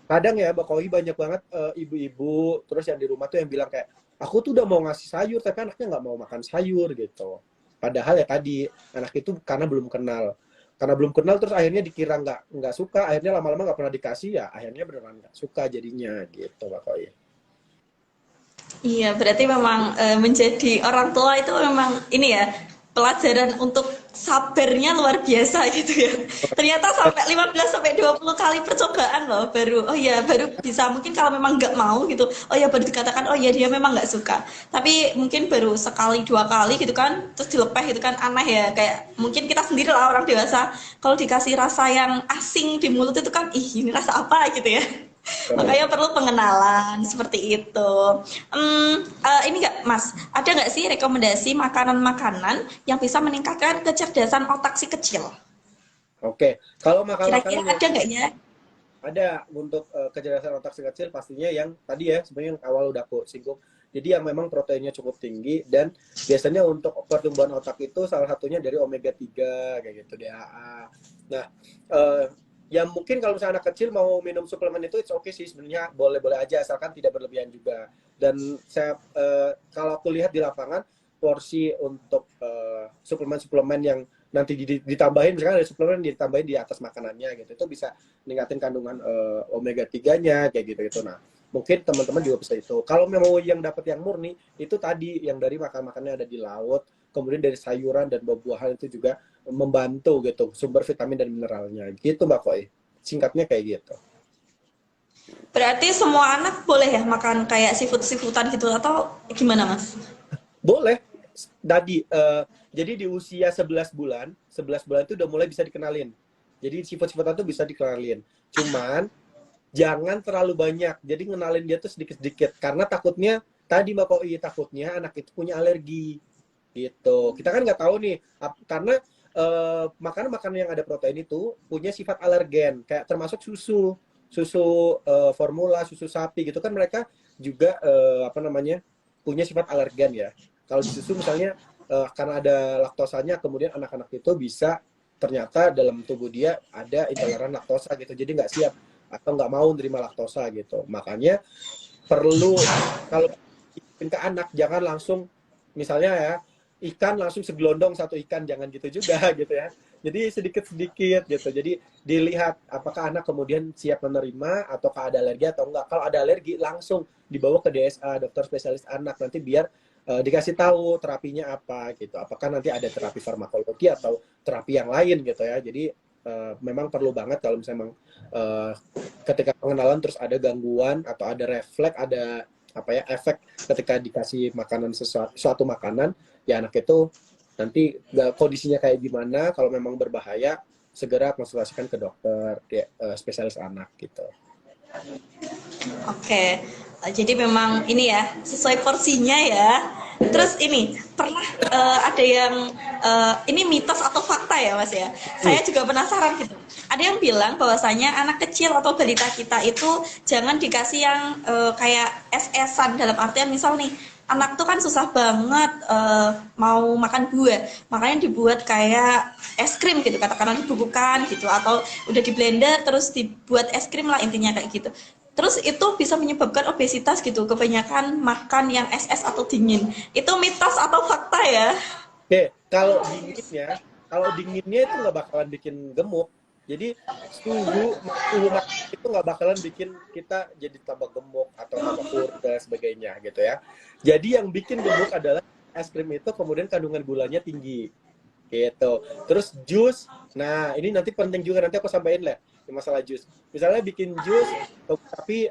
S2: kadang ya Mbak Koi banyak banget ibu-ibu terus yang di rumah tuh yang bilang kayak, aku tuh udah mau ngasih sayur tapi anaknya nggak mau makan sayur gitu. Padahal ya tadi anak itu karena belum kenal. karena belum kenal terus akhirnya dikira nggak suka, akhirnya lama-lama nggak pernah dikasih, ya akhirnya beneran nggak suka jadinya gitu Mbak Koi.
S1: Iya, berarti memang menjadi orang tua itu memang ini ya, pelajaran untuk sabarnya luar biasa gitu ya. Ternyata sampai 15 sampai 20 kali percobaan loh baru oh ya baru bisa mungkin kalau memang nggak mau gitu. Oh ya baru dikatakan oh ya dia memang nggak suka. Tapi mungkin baru sekali dua kali gitu kan terus dilepeh gitu kan aneh ya kayak mungkin kita sendiri lah orang dewasa kalau dikasih rasa yang asing di mulut itu kan ih ini rasa apa gitu ya. Makanya perlu pengenalan seperti itu. Ini nggak, Mas, ada nggak sih rekomendasi makanan-makanan yang bisa meningkatkan kecerdasan otak si kecil?
S2: Oke, kalau
S1: Kira-kira
S2: makanan-makanan yang
S1: ada nggak ya?
S2: ada untuk kecerdasan otak si kecil pastinya yang tadi ya sebenarnya yang awal udah aku singgung. Jadi yang memang proteinnya cukup tinggi dan biasanya untuk pertumbuhan otak itu salah satunya dari omega 3 kayak gitu DHA. Nah, eh, yang mungkin kalau misalnya anak kecil mau minum suplemen itu it's okay sih sebenarnya boleh-boleh aja asalkan tidak berlebihan juga. Dan saya kalau aku lihat di lapangan porsi untuk suplemen-suplemen yang nanti ditambahin misalkan ada suplemen ditambahin di atas makanannya gitu itu bisa ningkatin kandungan omega 3-nya kayak gitu-gitu. Nah, mungkin teman-teman juga bisa itu. Kalau memang yang dapat yang murni, itu tadi yang dari makan-makannya ada di laut, kemudian dari sayuran dan buah-buahan itu juga membantu gitu, sumber vitamin dan mineralnya. Gitu Mbak Koi. Singkatnya kayak gitu.
S1: Berarti semua anak boleh ya makan kayak seafood-seafoodan gitu atau gimana, Mas?
S2: Boleh. Tadi, jadi di usia 11 bulan itu udah mulai bisa dikenalin. Jadi sifat-sifatnya tuh bisa dikenalin. Cuman jangan terlalu banyak. Jadi ngenalin dia tuh sedikit-sedikit. Karena takutnya, tadi Mbak Koi, takutnya anak itu punya alergi. Gitu. Kita kan nggak tahu nih, karena makanan-makanan yang ada protein itu punya sifat alergen. Kayak termasuk susu. Susu formula, susu sapi gitu kan mereka juga apa namanya punya sifat alergen ya. Kalau di susu misalnya karena ada laktosanya, kemudian anak-anak itu bisa ternyata dalam tubuh dia ada intoleran laktosa gitu, jadi nggak siap atau nggak mau nerima laktosa gitu. Makanya perlu kalau bikin ke anak jangan langsung misalnya ya ikan langsung segelondong satu ikan, jangan gitu juga gitu ya. Jadi sedikit-sedikit gitu. Jadi dilihat apakah anak kemudian siap menerima ataukah ada alergi atau enggak. Kalau ada alergi langsung dibawa ke DSA, dokter spesialis anak, nanti biar dikasih tahu terapinya apa gitu. Apakah nanti ada terapi farmakologi atau terapi yang lain gitu ya. Jadi memang perlu banget kalau misalnya memang ketika pengenalan terus ada gangguan atau ada refleks, ada apa ya efek ketika dikasih makanan suatu makanan, ya anak itu nanti kondisinya kayak gimana, kalau memang berbahaya segera konsultasikan ke dokter spesialis anak gitu.
S1: Oke, jadi memang ini ya sesuai porsinya ya.
S2: Benar.
S1: Terus ini pernah ada yang ini mitos atau fakta ya Mas ya.
S2: Hmm.
S1: Saya juga penasaran gitu. Ada yang bilang bahwasanya anak kecil atau balita kita itu jangan dikasih yang kayak es-esan dalam artian misal nih anak tuh kan susah banget mau makan buah, makanya dibuat kayak es krim gitu, katakanlah dibukukan gitu, atau udah di blender terus dibuat es krim lah intinya kayak gitu. Terus itu bisa menyebabkan obesitas gitu, kebanyakan makan yang es-es atau dingin. Itu mitos atau fakta ya?
S2: Oke, kalau dinginnya itu nggak bakalan bikin gemuk. Jadi suhu makan itu nggak bakalan bikin kita jadi tambah gemuk atau tambah kurus dan sebagainya gitu ya. Jadi yang bikin gemuk adalah es krim itu kemudian kandungan gulanya tinggi gitu. Terus jus, nah ini nanti penting juga nanti aku sampaikan lah masalah jus. Misalnya bikin jus tapi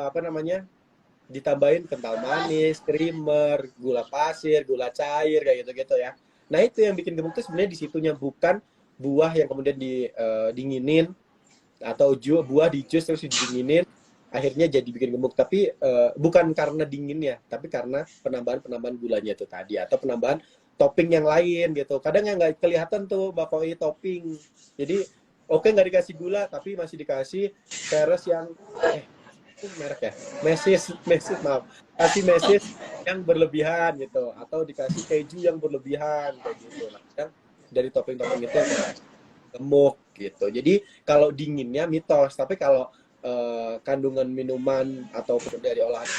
S2: apa namanya ditambahin kental manis, creamer, gula pasir, gula cair kayak gitu-gitu ya. Nah itu yang bikin gemuk itu sebenarnya di situnya, bukan buah yang kemudian dinginin atau buah di jus terus didinginin akhirnya jadi bikin gemuk, tapi bukan karena dinginnya, tapi karena penambahan gulanya itu tadi atau penambahan topping yang lain gitu. Kadang yang nggak kelihatan tuh bakoi topping. Jadi oke nggak dikasih gula tapi masih dikasih peres yang itu merek ya, mesis maaf, kasih mesis yang berlebihan gitu atau dikasih keju yang berlebihan kayak gitu. Nah, kan dari topping-topping itu yang gemuk gitu. Jadi kalau dinginnya mitos, tapi kalau kandungan minuman ataupun dari olahan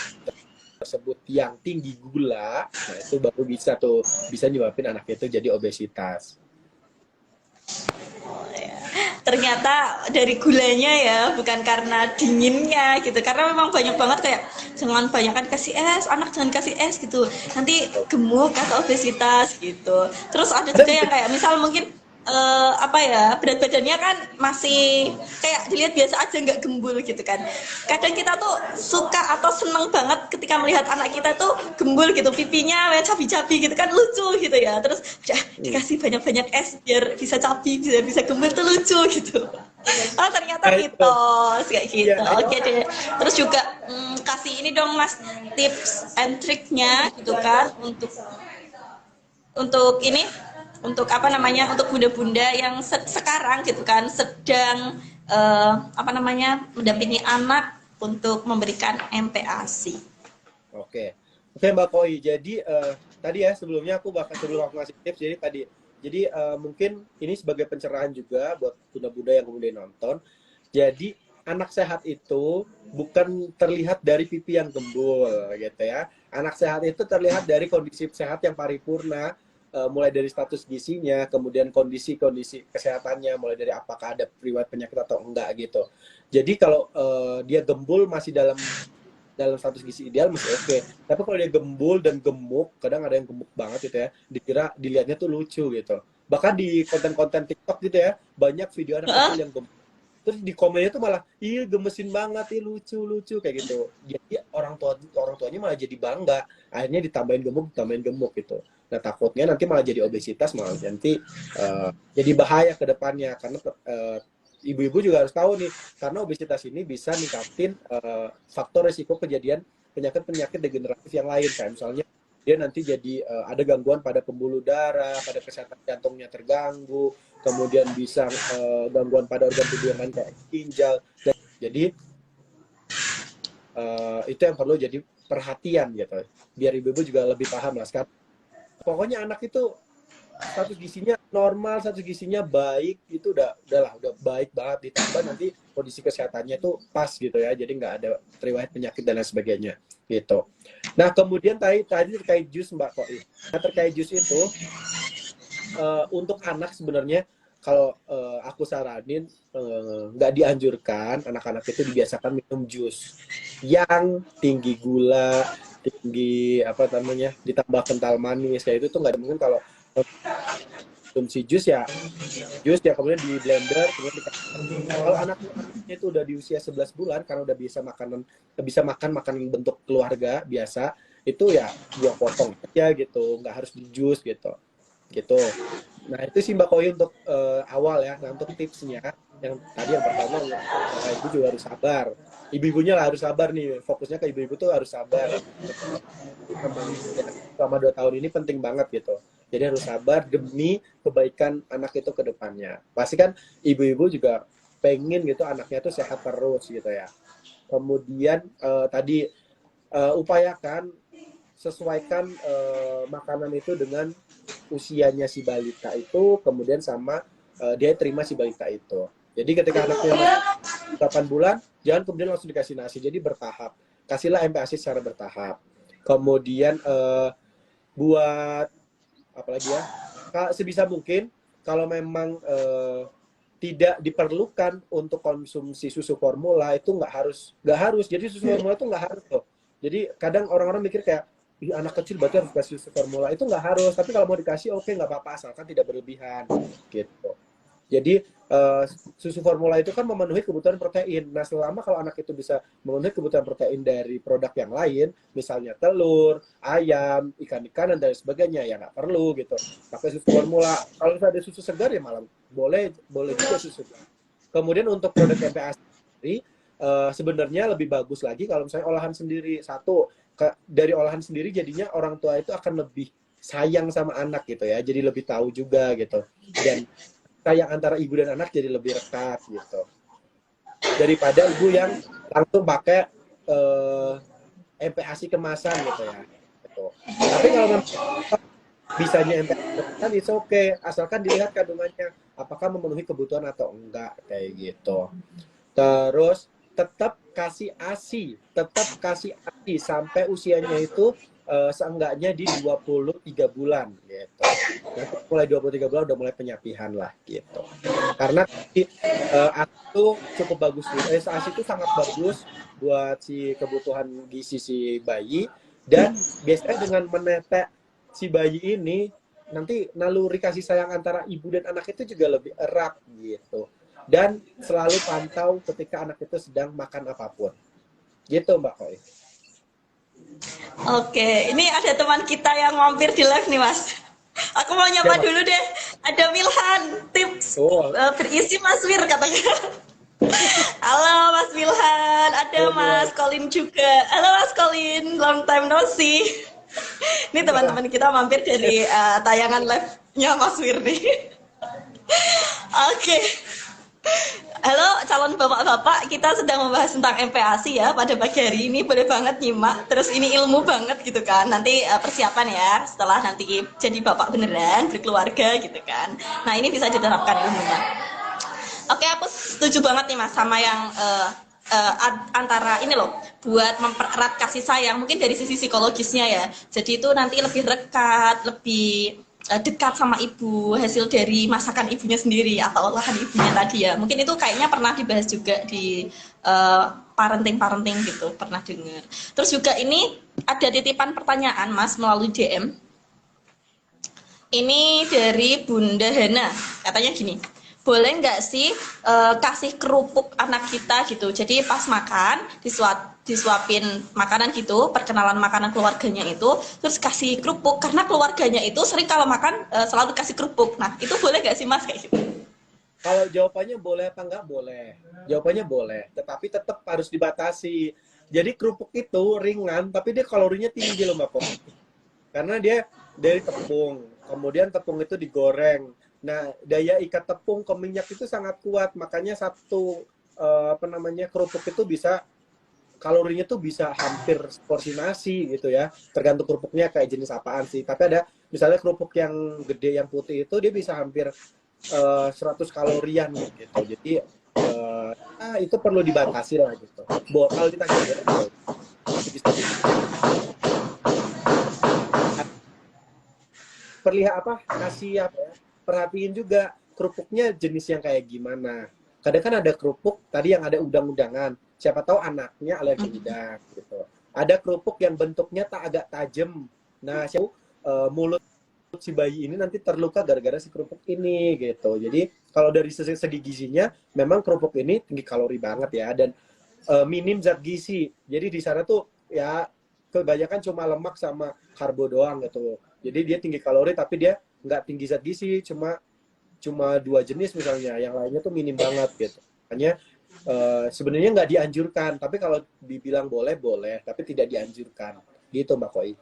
S2: tersebut yang tinggi gula, nah itu baru bisa nyebabin anak itu jadi obesitas.
S1: Oh, ya. Ternyata dari gulanya ya, bukan karena dinginnya gitu. Karena memang banyak banget kayak jangan banyakkan kasih es, anak jangan kasih es gitu. Nanti gemuk atau obesitas gitu. Terus ada
S2: Ada
S1: juga yang kayak misal mungkin apa ya, berat badannya kan masih kayak dilihat biasa aja, nggak gembul gitu kan. Kadang kita tuh suka atau seneng banget ketika melihat anak kita tuh gembul gitu, pipinya cabi-cabi gitu kan, lucu gitu ya. Terus udah dikasih banyak-banyak es biar bisa cabi, biar bisa gembul, tuh lucu gitu. Oh ternyata
S2: Nah, itu.
S1: mitos kayak
S2: Iya,
S1: gitu.
S2: nah itu
S1: Oke deh. Terus juga kasih ini dong mas, tips and triknya gitu kan, untuk ini, untuk apa namanya, untuk bunda-bunda yang sekarang gitu kan sedang apa namanya, mendampingi anak untuk memberikan MPASI.
S2: oke. Oke Mbak Koi. Jadi tadi ya sebelumnya sebelum aku ngasih tips jadi mungkin ini sebagai pencerahan juga buat bunda-bunda yang kemudian nonton. Jadi anak sehat itu bukan terlihat dari pipi yang gembul gitu ya. Anak sehat itu terlihat dari kondisi sehat yang paripurna, mulai dari status gizinya, kemudian kondisi-kondisi kesehatannya, mulai dari apakah ada riwayat penyakit atau enggak gitu. Jadi kalau dia gembul masih dalam status gizi ideal masih oke. Tapi kalau dia gembul dan gemuk, kadang ada yang gemuk banget gitu ya, dilihatnya tuh lucu gitu. Bahkan di konten-konten TikTok gitu ya, banyak video anak kecil yang gemuk. Terus di komennya tuh malah, ih gemesin banget, ih lucu-lucu kayak gitu. Jadi orang tuanya malah jadi bangga. Akhirnya ditambahin gemuk gitu. Nah takutnya nanti malah jadi obesitas, malah nanti jadi bahaya ke depannya karena ibu-ibu juga harus tahu nih, karena obesitas ini bisa ningkatin faktor resiko kejadian penyakit-penyakit degeneratif yang lain, kayak misalnya dia nanti jadi ada gangguan pada pembuluh darah, pada kesehatan jantungnya terganggu, kemudian bisa gangguan pada organ tubuh yang lain kayak ginjal. Jadi itu yang perlu jadi perhatian gitu, biar ibu-ibu juga lebih paham lah sekarang. Pokoknya anak itu status gizinya normal, status gizinya baik, itu udah baik banget, ditambah nanti kondisi kesehatannya itu pas gitu ya, jadi nggak ada riwayat penyakit dan lain sebagainya gitu. Nah kemudian tadi terkait jus Mbak Koi. Nah terkait jus itu untuk anak sebenarnya kalau aku saranin nggak dianjurkan anak-anak itu dibiasakan minum jus yang tinggi gula, tinggi apa namanya, ditambah kental manis kayak itu tuh nggak mungkin. Kalau konsumsi jus ya kemudian di blender kemudian kalau anaknya itu udah di usia 11 bulan karena udah bisa makan makanan bentuk keluarga biasa, itu ya buah potong aja gitu, nggak harus di jus gitu. Nah itu sih Mbak Koi untuk awal ya. Nah untuk tipsnya yang tadi yang pertama, Bapak Ibu juga harus sabar. Ibu-ibunya lah harus sabar nih, fokusnya ke ibu-ibu tuh harus sabar. Memang ya, selama 2 tahun ini penting banget gitu. Jadi harus sabar demi kebaikan anak itu ke depannya. Pasti kan ibu-ibu juga pengen gitu anaknya tuh sehat terus gitu ya. Kemudian tadi upayakan sesuaikan makanan itu dengan usianya si balita itu, kemudian sama dia terima si balita itu. Jadi ketika anaknya masih 8 bulan, jangan kemudian langsung dikasih nasi. Jadi bertahap. Kasihlah MPASI secara bertahap. Kemudian buat apalagi ya, sebisa mungkin kalau memang tidak diperlukan untuk konsumsi susu formula itu nggak harus. Jadi susu formula itu nggak harus loh. Jadi kadang orang-orang mikir kayak, ih anak kecil berarti harus kasih susu formula, itu nggak harus. Tapi kalau mau dikasih oke, nggak apa-apa asalkan tidak berlebihan gitu. Jadi susu formula itu kan memenuhi kebutuhan protein. Nah selama kalau anak itu bisa memenuhi kebutuhan protein dari produk yang lain, misalnya telur, ayam, ikan-ikanan dan sebagainya, ya nggak perlu gitu pakai susu formula. Kalau misalnya ada susu segar ya malah boleh juga susu. Kemudian untuk produk MPA sendiri sebenarnya lebih bagus lagi kalau misalnya olahan sendiri. Dari olahan sendiri jadinya orang tua itu akan lebih sayang sama anak gitu ya, jadi lebih tahu juga gitu, dan sayang antara ibu dan anak jadi lebih rekat gitu, daripada ibu yang langsung pakai MPASI kemasan gitu ya gitu. Tapi kalau bisanya MPASI kemasan itu oke, asalkan dilihat kandungannya apakah memenuhi kebutuhan atau enggak kayak gitu. Terus tetap kasih ASI sampai usianya itu seenggaknya di 23 bulan gitu. Nanti mulai 23 bulan udah mulai penyapihan lah gitu. Karena ASI itu cukup bagus, ASI itu sangat bagus buat si kebutuhan gizi si bayi, dan biasanya dengan menetek si bayi ini nanti naluri kasih sayang antara ibu dan anak itu juga lebih erat gitu. Dan selalu pantau ketika anak itu sedang makan apapun. Gitu Mbak Koi.
S1: Oke, ini ada teman kita yang mampir di live nih Mas. Aku mau nyapa
S2: Siapa?
S1: dulu deh. Ada Wilhan, tips
S2: Oh,
S1: berisi Mas Wir katanya. Halo Mas Wilhan, ada
S2: halo,
S1: Mas
S2: Mila.
S1: Colin juga. Halo Mas Colin, long time no see. Ini teman-teman kita mampir dari tayangan live-nya Mas Wir nih. Oke. Halo calon bapak-bapak, kita sedang membahas tentang MPASI ya pada pagi hari ini, boleh banget nyimak. Terus ini ilmu banget gitu kan, nanti persiapan ya setelah nanti jadi bapak beneran, berkeluarga gitu kan. Nah ini bisa diterapkan ilmunya. Oke, aku setuju banget nih Mas sama yang antara ini loh, buat mempererat kasih sayang, mungkin dari sisi psikologisnya ya. Jadi itu nanti lebih dekat, lebih dekat sama ibu, hasil dari masakan ibunya sendiri atau olahan ibunya tadi ya. Mungkin itu kayaknya pernah dibahas juga di parenting gitu, pernah dengar. Terus juga ini ada titipan pertanyaan Mas melalui DM. Ini dari Bunda Hana, katanya gini, boleh nggak sih kasih kerupuk anak kita gitu, jadi pas makan disuapin makanan gitu, perkenalan makanan keluarganya itu, terus kasih kerupuk, karena keluarganya itu sering kalau makan selalu kasih kerupuk. Nah itu boleh nggak sih Mas kayak gitu?
S2: Kalau jawabannya boleh apa enggak boleh? Jawabannya boleh, tetapi tetap harus dibatasi. Jadi kerupuk itu ringan, tapi dia kalorinya tinggi loh Mbak Kok. Karena dia dari tepung, kemudian tepung itu digoreng. Nah, daya ikat tepung ke minyak itu sangat kuat, makanya satu kerupuk itu bisa kalorinya tuh bisa hampir porsi nasi gitu ya. Tergantung kerupuknya kayak jenis apaan sih. Tapi ada misalnya kerupuk yang gede yang putih itu dia bisa hampir 100 kalorian gitu. Jadi itu perlu dibatasi lah gitu. Kalau kita boleh, bisa perlihat apa kasih apa ya, perhatiin juga kerupuknya jenis yang kayak gimana. Kadang kan ada kerupuk tadi yang ada udang-udangan, siapa tahu anaknya alergi udang gitu. Ada kerupuk yang bentuknya tak agak tajam, nah siapa mulut si bayi ini nanti terluka gara-gara si kerupuk ini gitu. Jadi kalau dari segi gizinya memang kerupuk ini tinggi kalori banget ya, dan minim zat gizi. Jadi di sana tuh ya kebanyakan cuma lemak sama karbo doang gitu. Jadi dia tinggi kalori tapi dia nggak tinggi zat gizi, cuma dua jenis misalnya, yang lainnya tuh minim banget gitu. Makanya sebenarnya nggak dianjurkan, tapi kalau dibilang boleh boleh, tapi tidak dianjurkan. Gitu Mbak Koi.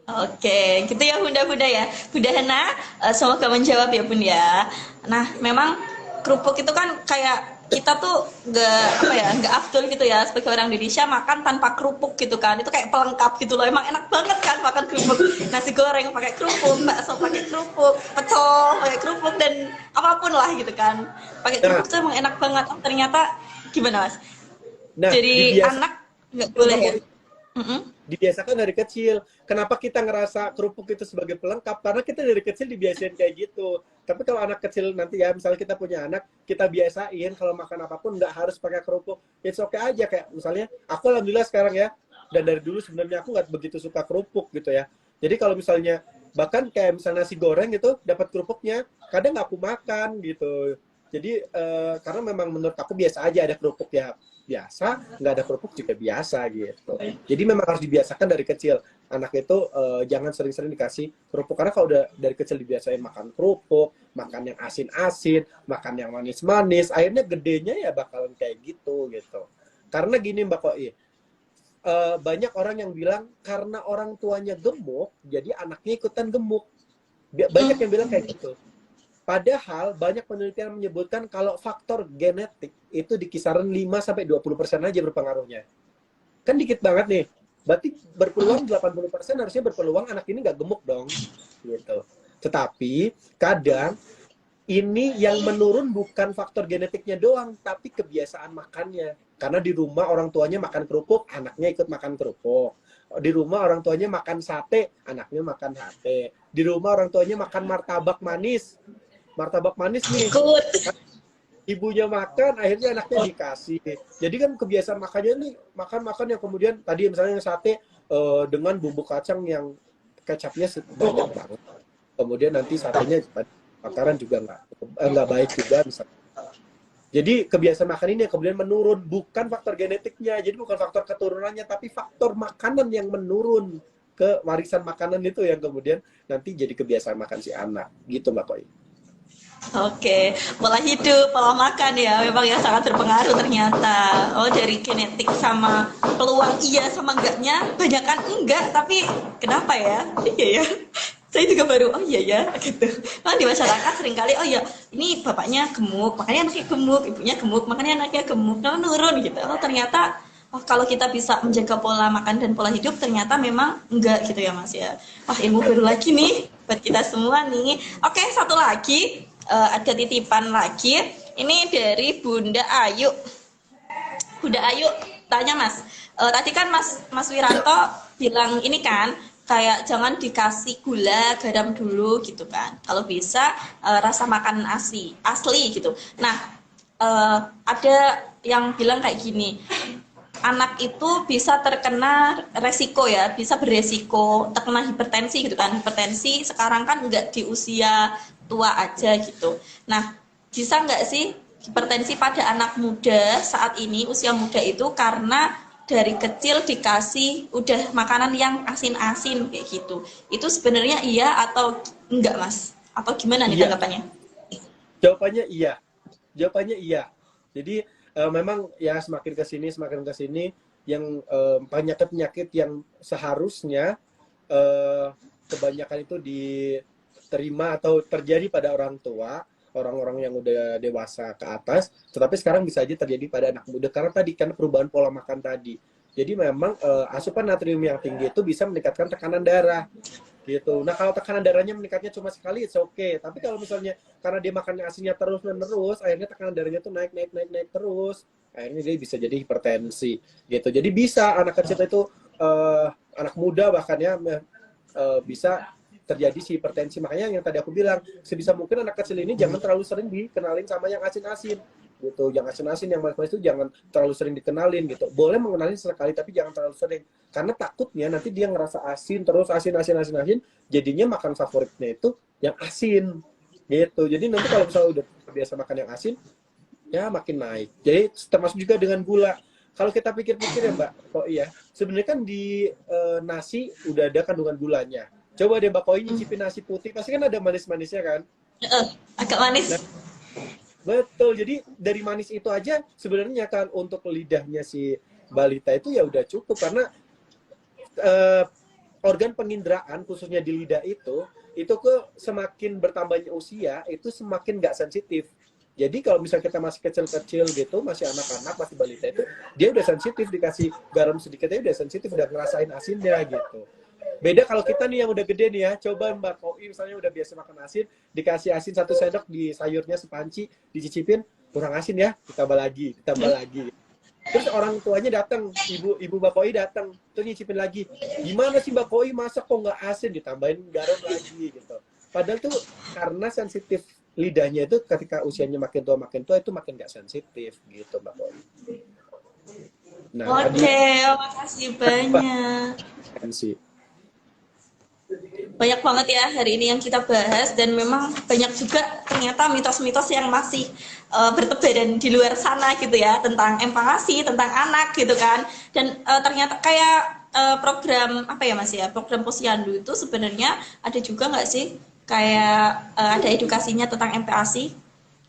S1: Oke, gitu ya Bunda-bunda ya. Bunda Hana, semoga menjawab ya Bun ya. Nah, memang kerupuk itu kan kayak kita tuh nggak afdol gitu ya sebagai orang Indonesia makan tanpa kerupuk gitu kan. Itu kayak pelengkap gitu loh. Emang enak banget kan makan kerupuk. Nasi goreng pakai kerupuk, bakso pakai kerupuk, pecel pakai kerupuk, dan apapun lah gitu kan. Pakai
S2: Nah,
S1: kerupuk tuh emang enak banget. Oh, ternyata gimana Mas?
S2: nah
S1: Jadi anak nggak boleh ya? Mm-mm.
S2: dibiasakan dari kecil. Kenapa kita ngerasa kerupuk itu sebagai pelengkap? Karena kita dari kecil dibiasain kayak gitu. Tapi kalau anak kecil nanti ya, misalnya kita punya anak, kita biasain kalau makan apapun nggak harus pakai kerupuk. It's okay aja, kayak misalnya aku alhamdulillah sekarang ya, dan dari dulu sebenarnya aku nggak begitu suka kerupuk gitu ya. Jadi kalau misalnya bahkan kayak misalnya nasi goreng itu dapat kerupuknya, kadang nggak aku makan gitu. Jadi karena memang menurut aku biasa aja ada kerupuk ya biasa, nggak ada kerupuk juga biasa gitu. Jadi memang harus dibiasakan dari kecil. Anak itu jangan sering-sering dikasih kerupuk, karena kalau udah dari kecil dibiasain makan kerupuk, makan yang asin-asin, makan yang manis-manis, akhirnya gedenya ya bakalan kayak gitu gitu. Karena gini Mbak Koi, banyak orang yang bilang karena orang tuanya gemuk, jadi anaknya ikutan gemuk. Banyak yang bilang kayak gitu. Padahal banyak penelitian menyebutkan kalau faktor genetik itu di kisaran 5-20% aja berpengaruhnya. Kan dikit banget nih. Berarti berpeluang 80% harusnya berpeluang anak ini nggak gemuk dong. Gitu. Tetapi kadang ini yang menurun bukan faktor genetiknya doang, tapi kebiasaan makannya. Karena di rumah orang tuanya makan kerupuk, anaknya ikut makan kerupuk. di rumah orang tuanya makan sate, anaknya makan sate. Di rumah orang tuanya makan martabak manis nih,
S1: Ikut.
S2: ibunya makan, akhirnya anaknya dikasih. Jadi kan kebiasaan makannya nih makan yang kemudian tadi misalnya yang sate dengan bumbu kacang yang kecapnya banyak banget. Kemudian nanti satenya bakaran juga nggak baik juga misalnya. Jadi kebiasaan makan ini yang kemudian menurun, bukan faktor genetiknya, jadi bukan faktor keturunannya, tapi faktor makanan yang menurun ke warisan makanan itu yang kemudian nanti jadi kebiasaan makan si anak, gitu Mbak Koi.
S1: Oke, pola hidup, pola makan ya, memang yang sangat berpengaruh ternyata. Oh, dari genetik sama peluang iya sama enggaknya, banyak kan enggak, tapi kenapa ya? Iya ya. Saya juga baru, oh iya ya, gitu. Kan di masyarakat seringkali, oh iya, ini bapaknya gemuk, makanya anaknya gemuk, ibunya gemuk, makanya anaknya gemuk, nah, nurun gitu. Oh ternyata, oh, kalau kita bisa menjaga pola makan dan pola hidup, ternyata memang enggak gitu ya Mas ya. Wah, ilmu baru lagi nih buat kita semua nih. Oke, satu lagi, ada titipan lagi. Ini dari Bunda Ayu. Bunda Ayu tanya Mas, tadi kan Mas Wiranto bilang ini kan kayak jangan dikasih gula, garam dulu gitu kan. Kalau bisa rasa makanan asli gitu. Nah, ada yang bilang kayak gini, anak itu bisa terkena resiko ya, bisa beresiko terkena hipertensi gitu kan. Hipertensi sekarang kan nggak di usia tua aja gitu. Nah, bisa nggak sih hipertensi pada anak muda saat ini, usia muda itu karena dari kecil dikasih udah makanan yang asin-asin kayak gitu. Itu sebenarnya iya atau enggak, Mas? Atau gimana nih
S2: Iya,
S1: tanggapannya?
S2: jawabannya iya. Jawabannya iya. Jadi memang ya semakin ke sini yang penyakit-penyakit yang seharusnya kebanyakan itu diterima atau terjadi pada orang tua, orang-orang yang udah dewasa ke atas, tetapi sekarang bisa aja terjadi pada anak muda karena perubahan pola makan tadi. Jadi memang asupan natrium yang tinggi itu bisa meningkatkan tekanan darah gitu. Nah kalau tekanan darahnya meningkatnya cuma sekali, it's okay. Tapi kalau misalnya karena dia makannya asinnya terus menerus, akhirnya tekanan darahnya tuh naik terus, akhirnya dia bisa jadi hipertensi gitu. Jadi bisa anak kecil itu anak muda bahkan ya bisa terjadi si hipertensi. Makanya yang tadi aku bilang, sebisa mungkin anak kecil ini jangan terlalu sering dikenalin sama yang asin-asin gitu. Yang asin-asin, yang manis-manis itu jangan terlalu sering dikenalin gitu. Boleh mengenalin sekali tapi jangan terlalu sering. Karena takutnya nanti dia ngerasa asin terus asin, jadinya makan favoritnya itu yang asin gitu. Jadi nanti kalau misalnya udah biasa makan yang asin, ya makin naik. Jadi termasuk juga dengan gula. Kalau kita pikir-pikir ya Mbak, kok iya, sebenarnya kan di nasi udah ada kandungan gulanya. Coba deh Mbak Koi nyicipin nasi putih, pasti kan ada manis-manisnya kan?
S1: Agak manis.
S2: Nah, betul, jadi dari manis itu aja sebenarnya kan untuk lidahnya si balita itu ya udah cukup. Karena organ penginderaan khususnya di lidah itu ke semakin bertambahnya usia, itu semakin nggak sensitif. Jadi kalau misalnya kita masih kecil-kecil gitu, masih anak-anak, masih balita itu, dia udah sensitif, dikasih garam sedikit aja udah sensitif, udah ngerasain asinnya gitu. Beda kalau kita nih yang udah gede nih ya, coba Mbak Koi misalnya udah biasa makan asin, dikasih asin 1 sendok di sayurnya sepanci, dicicipin, kurang asin ya, ditambah lagi. Terus orang tuanya datang, ibu Mbak Koi datang, terus nyicipin lagi. Gimana sih Mbak Koi masak kok nggak asin, ditambahin garam lagi gitu. Padahal tuh karena sensitif lidahnya itu ketika usianya makin tua itu makin nggak sensitif gitu Mbak Koi. Nah,
S1: Oke, makasih banyak.
S2: sih.
S1: Banyak banget ya hari ini yang kita bahas dan memang banyak juga ternyata mitos-mitos yang masih bertebaran di luar sana gitu ya tentang empati, tentang anak gitu kan. Dan ternyata kayak program apa ya Mas ya, program Posyandu itu sebenarnya ada juga nggak sih kayak ada edukasinya tentang empati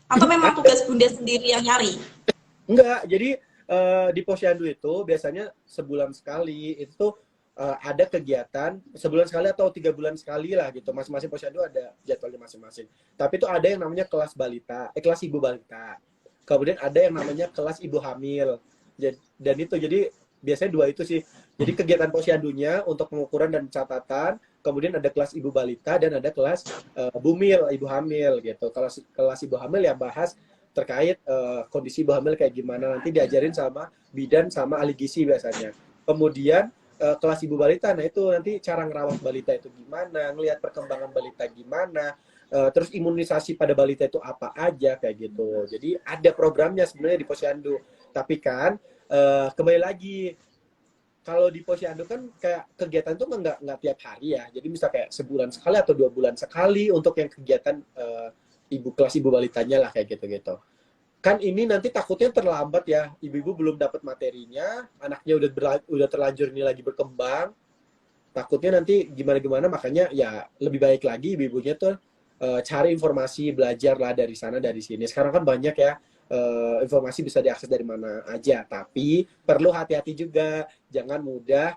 S1: atau memang tugas Bunda sendiri yang nyari?
S2: Enggak, jadi di Posyandu itu biasanya sebulan sekali itu ada kegiatan sebulan sekali atau 3 bulan sekali lah gitu. Masing-masing posyandu ada jadwalnya masing-masing. Tapi itu ada yang namanya kelas balita, kelas ibu balita. Kemudian ada yang namanya kelas ibu hamil. Dan itu jadi biasanya 2 itu sih. Jadi kegiatan posyandunya untuk pengukuran dan catatan. Kemudian ada kelas ibu balita dan ada kelas bumil, ibu hamil gitu. Kelas ibu hamil ya bahas terkait kondisi ibu hamil kayak gimana, nanti diajarin sama bidan sama ahli gizi biasanya. Kemudian kelas ibu balita. Nah itu nanti cara ngerawat balita itu gimana, ngelihat perkembangan balita gimana, terus imunisasi pada balita itu apa aja kayak gitu. Jadi ada programnya sebenarnya di Posyandu. Tapi kan kembali lagi, kalau di Posyandu kan kayak kegiatan itu nggak tiap hari ya. Jadi bisa kayak sebulan sekali atau 2 bulan sekali untuk yang kegiatan kelas ibu balitanya lah kayak gitu-gitu. Kan ini nanti takutnya terlambat ya, ibu-ibu belum dapat materinya, anaknya udah terlanjur ini lagi berkembang, takutnya nanti gimana-gimana, makanya ya lebih baik lagi ibu-ibunya tuh cari informasi, belajar lah dari sana dari sini. Sekarang kan banyak ya, informasi bisa diakses dari mana aja, tapi perlu hati-hati juga, jangan mudah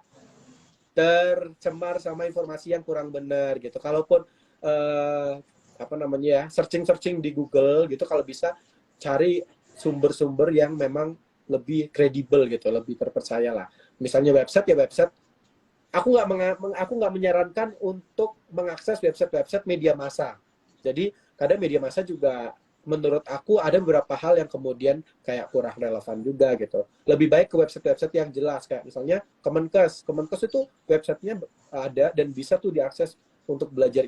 S2: tercemar sama informasi yang kurang benar gitu. Kalaupun apa namanya ya, searching di Google gitu, kalau bisa cari sumber-sumber yang memang lebih kredibel gitu, lebih terpercaya lah. Misalnya website ya website. Aku nggak menyarankan untuk mengakses website media massa. Jadi kadang media massa juga menurut aku ada beberapa hal yang kemudian kayak kurang relevan juga gitu. Lebih baik ke website yang jelas, kayak misalnya Kemenkes. Kemenkes itu websitenya ada dan bisa tuh diakses untuk belajar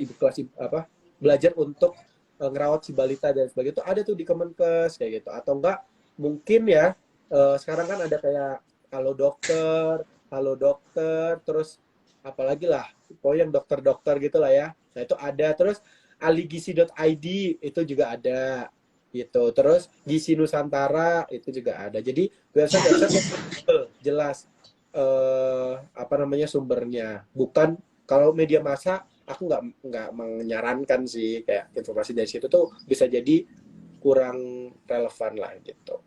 S2: belajar untuk ngerawat si balita dan sebagainya, itu ada tuh di Kemenkes kayak gitu. Atau enggak mungkin ya sekarang kan ada kayak halo dokter, terus apalagi lah pokoknya yang dokter gitu lah ya. Nah itu ada, terus aligisi.id itu juga ada gitu, terus Gizi Nusantara itu juga ada. Jadi website yang jelas apa namanya sumbernya. Bukan kalau media massa, aku nggak menyarankan sih, kayak informasi dari situ tuh bisa jadi kurang relevan lah gitu.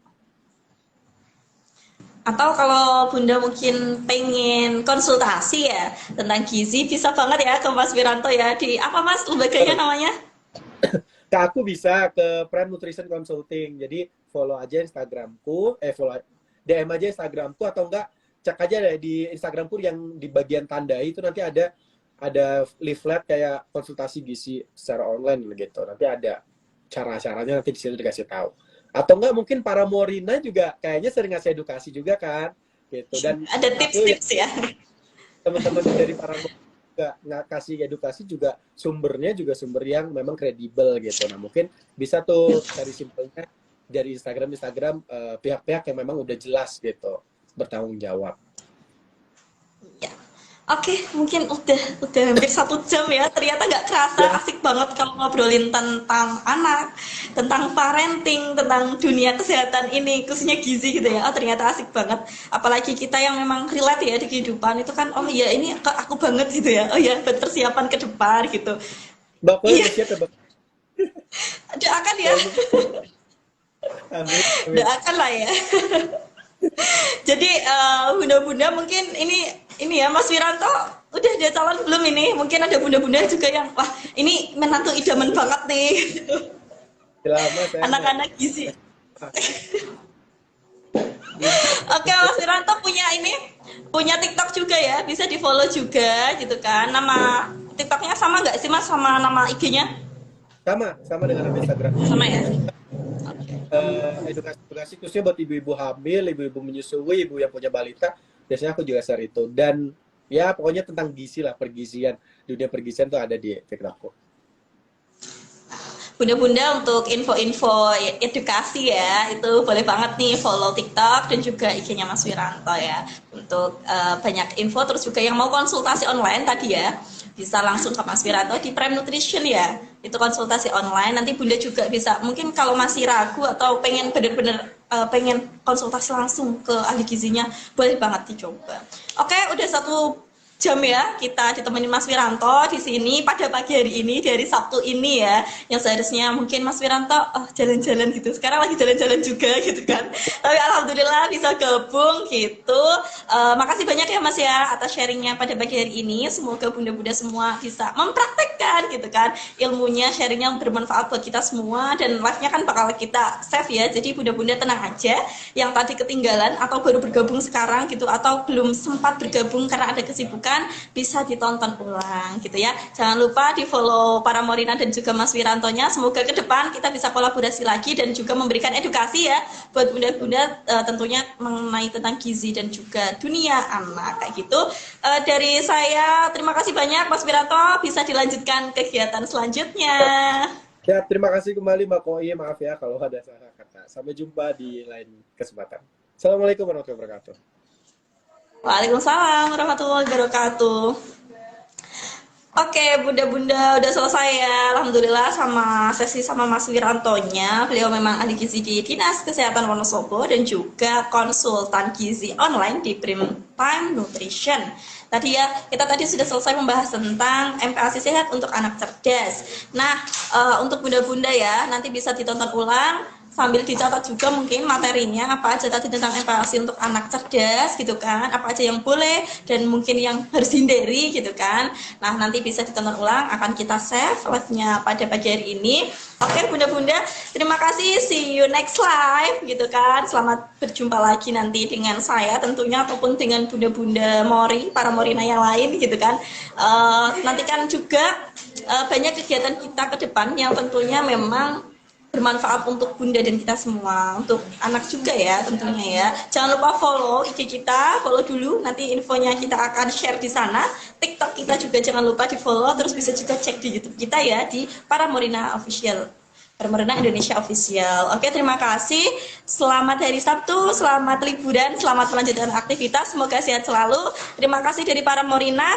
S1: Atau kalau Bunda mungkin pengen konsultasi ya tentang gizi, bisa banget ya ke Mas Wiranto ya. Di apa Mas lembaganya namanya?
S2: Ke aku bisa ke Prime Nutrition Consulting. Jadi follow aja Instagramku, DM aja Instagramku, atau enggak cek aja deh di Instagramku yang di bagian tandai itu nanti ada leaflet kayak konsultasi gizi secara online gitu. Nanti ada cara-caranya, nanti di sini dikasih tahu. Atau enggak mungkin para Morina juga kayaknya sering ngasih edukasi juga kan gitu. Dan
S1: Ada tips-tips ya.
S2: teman-teman dari para juga nggak kasih edukasi juga sumbernya juga sumber yang memang kredibel gitu. Nah mungkin bisa tuh cari simpelnya dari Instagram pihak-pihak yang memang udah jelas gitu, bertanggung jawab.
S1: Ya. Oke, mungkin udah hampir 1 jam ya. Ternyata nggak kerasa,
S2: Ya,
S1: asik banget kalau ngobrolin tentang anak, tentang parenting, tentang dunia kesehatan ini, khususnya gizi gitu ya. Oh ternyata asik banget. Apalagi kita yang memang relate ya di kehidupan itu kan. Oh iya ini ke aku banget gitu ya. Oh ya buat persiapan ke depan gitu.
S2: Bapaknya
S1: Iya,
S2: udah siap ya, Bang?
S1: doakan ya,
S2: Amin, amin.
S1: doakan lah ya. Jadi bunda-bunda mungkin ini ya Mas Wiranto udah ada calon belum ini? Mungkin ada bunda-bunda juga yang wah ini menantu idaman banget nih.
S2: Lama saya
S1: Anak-anak gizi.
S2: Ah,
S1: Oke Mas Wiranto punya TikTok juga ya, bisa di follow juga gitu kan. Nama TikToknya sama nggak sih Mas sama nama IG-nya?
S2: sama dengan nama Instagram.
S1: Sama ya. Oke.
S2: Edukasi khususnya buat ibu-ibu hamil, ibu-ibu menyusui, ibu yang punya balita, biasanya aku juga share itu. Dan ya pokoknya tentang gizi lah, pergizian, dunia pergizian tuh ada di TikTokku.
S1: Bunda-bunda untuk info-info edukasi ya, itu boleh banget nih follow TikTok dan juga IG-nya Mas Wiranto ya. Untuk banyak info, terus juga yang mau konsultasi online tadi ya, bisa langsung ke Mas Wiranto di Prime Nutrition ya. Itu konsultasi online, nanti Bunda juga bisa, mungkin kalau masih ragu atau pengen bener-bener pengen konsultasi langsung ke ahli gizinya, boleh banget dicoba. Oke, udah 1 jam ya kita ditemenin Mas Wiranto di sini pada pagi hari ini dari Sabtu ini ya, yang seharusnya mungkin Mas Wiranto jalan-jalan gitu, sekarang lagi jalan-jalan juga gitu kan, tapi alhamdulillah bisa gabung gitu. Makasih banyak ya Mas ya atas sharingnya pada pagi hari ini, semoga bunda-bunda semua bisa mempraktekkan gitu kan ilmunya, sharingnya bermanfaat buat kita semua, dan live-nya kan bakal kita save ya, jadi bunda-bunda tenang aja yang tadi ketinggalan atau baru bergabung sekarang gitu, atau belum sempat bergabung karena ada kesibukan, bisa ditonton ulang gitu ya. Jangan lupa di follow para Morina dan juga Mas Wirantonya. Semoga ke depan kita bisa kolaborasi lagi dan juga memberikan edukasi ya buat bunda-bunda bunda tentunya mengenai tentang gizi dan juga dunia anak kayak gitu. Dari saya terima kasih banyak Mas Wiranto, bisa dilanjutkan kegiatan selanjutnya.
S2: Ya, terima kasih kembali Mbak Koi. Maaf ya kalau ada salah kata. Sampai jumpa di lain kesempatan. Assalamualaikum warahmatullahi wabarakatuh.
S1: Waalaikumsalam warahmatullahi wabarakatuh. Oke, bunda-bunda udah selesai ya. Alhamdulillah sama sesi sama Mas Wirantonya. Beliau memang ahli gizi di Dinas Kesehatan Wonosobo dan juga konsultan gizi online di Time Nutrition. Tadi ya, kita tadi sudah selesai membahas tentang MPASI sehat untuk anak cerdas. Nah, untuk bunda-bunda ya, nanti bisa ditonton ulang sambil dicatat juga mungkin materinya apa aja tadi tentang MPASI untuk anak cerdas gitu kan, apa aja yang boleh dan mungkin yang harus hindari gitu kan. Nah, nanti bisa ditonton ulang, akan kita save live-nya pada pagi hari ini. Oke bunda-bunda, terima kasih, see you next live gitu kan. Selamat berjumpa lagi nanti dengan saya tentunya ataupun dengan bunda-bunda Mori, para Morina yang lain gitu kan. Nantikan juga banyak kegiatan kita ke depan yang tentunya memang bermanfaat untuk bunda dan kita semua, untuk anak juga ya tentunya ya. Jangan lupa follow IG kita, follow dulu, nanti infonya kita akan share di sana. TikTok kita juga jangan lupa di follow, terus bisa juga cek di YouTube kita ya, di Para Morina Official, Para Morina Indonesia Official. Oke, terima kasih, selamat hari Sabtu, selamat liburan, selamat melanjutkan aktivitas, semoga sehat selalu. Terima kasih dari Para Morina.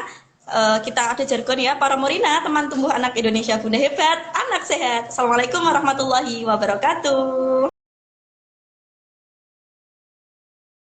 S1: Kita ada jargon ya, Para Morina, teman tumbuh anak Indonesia, bunda hebat, anak sehat. Assalamualaikum warahmatullahi wabarakatuh.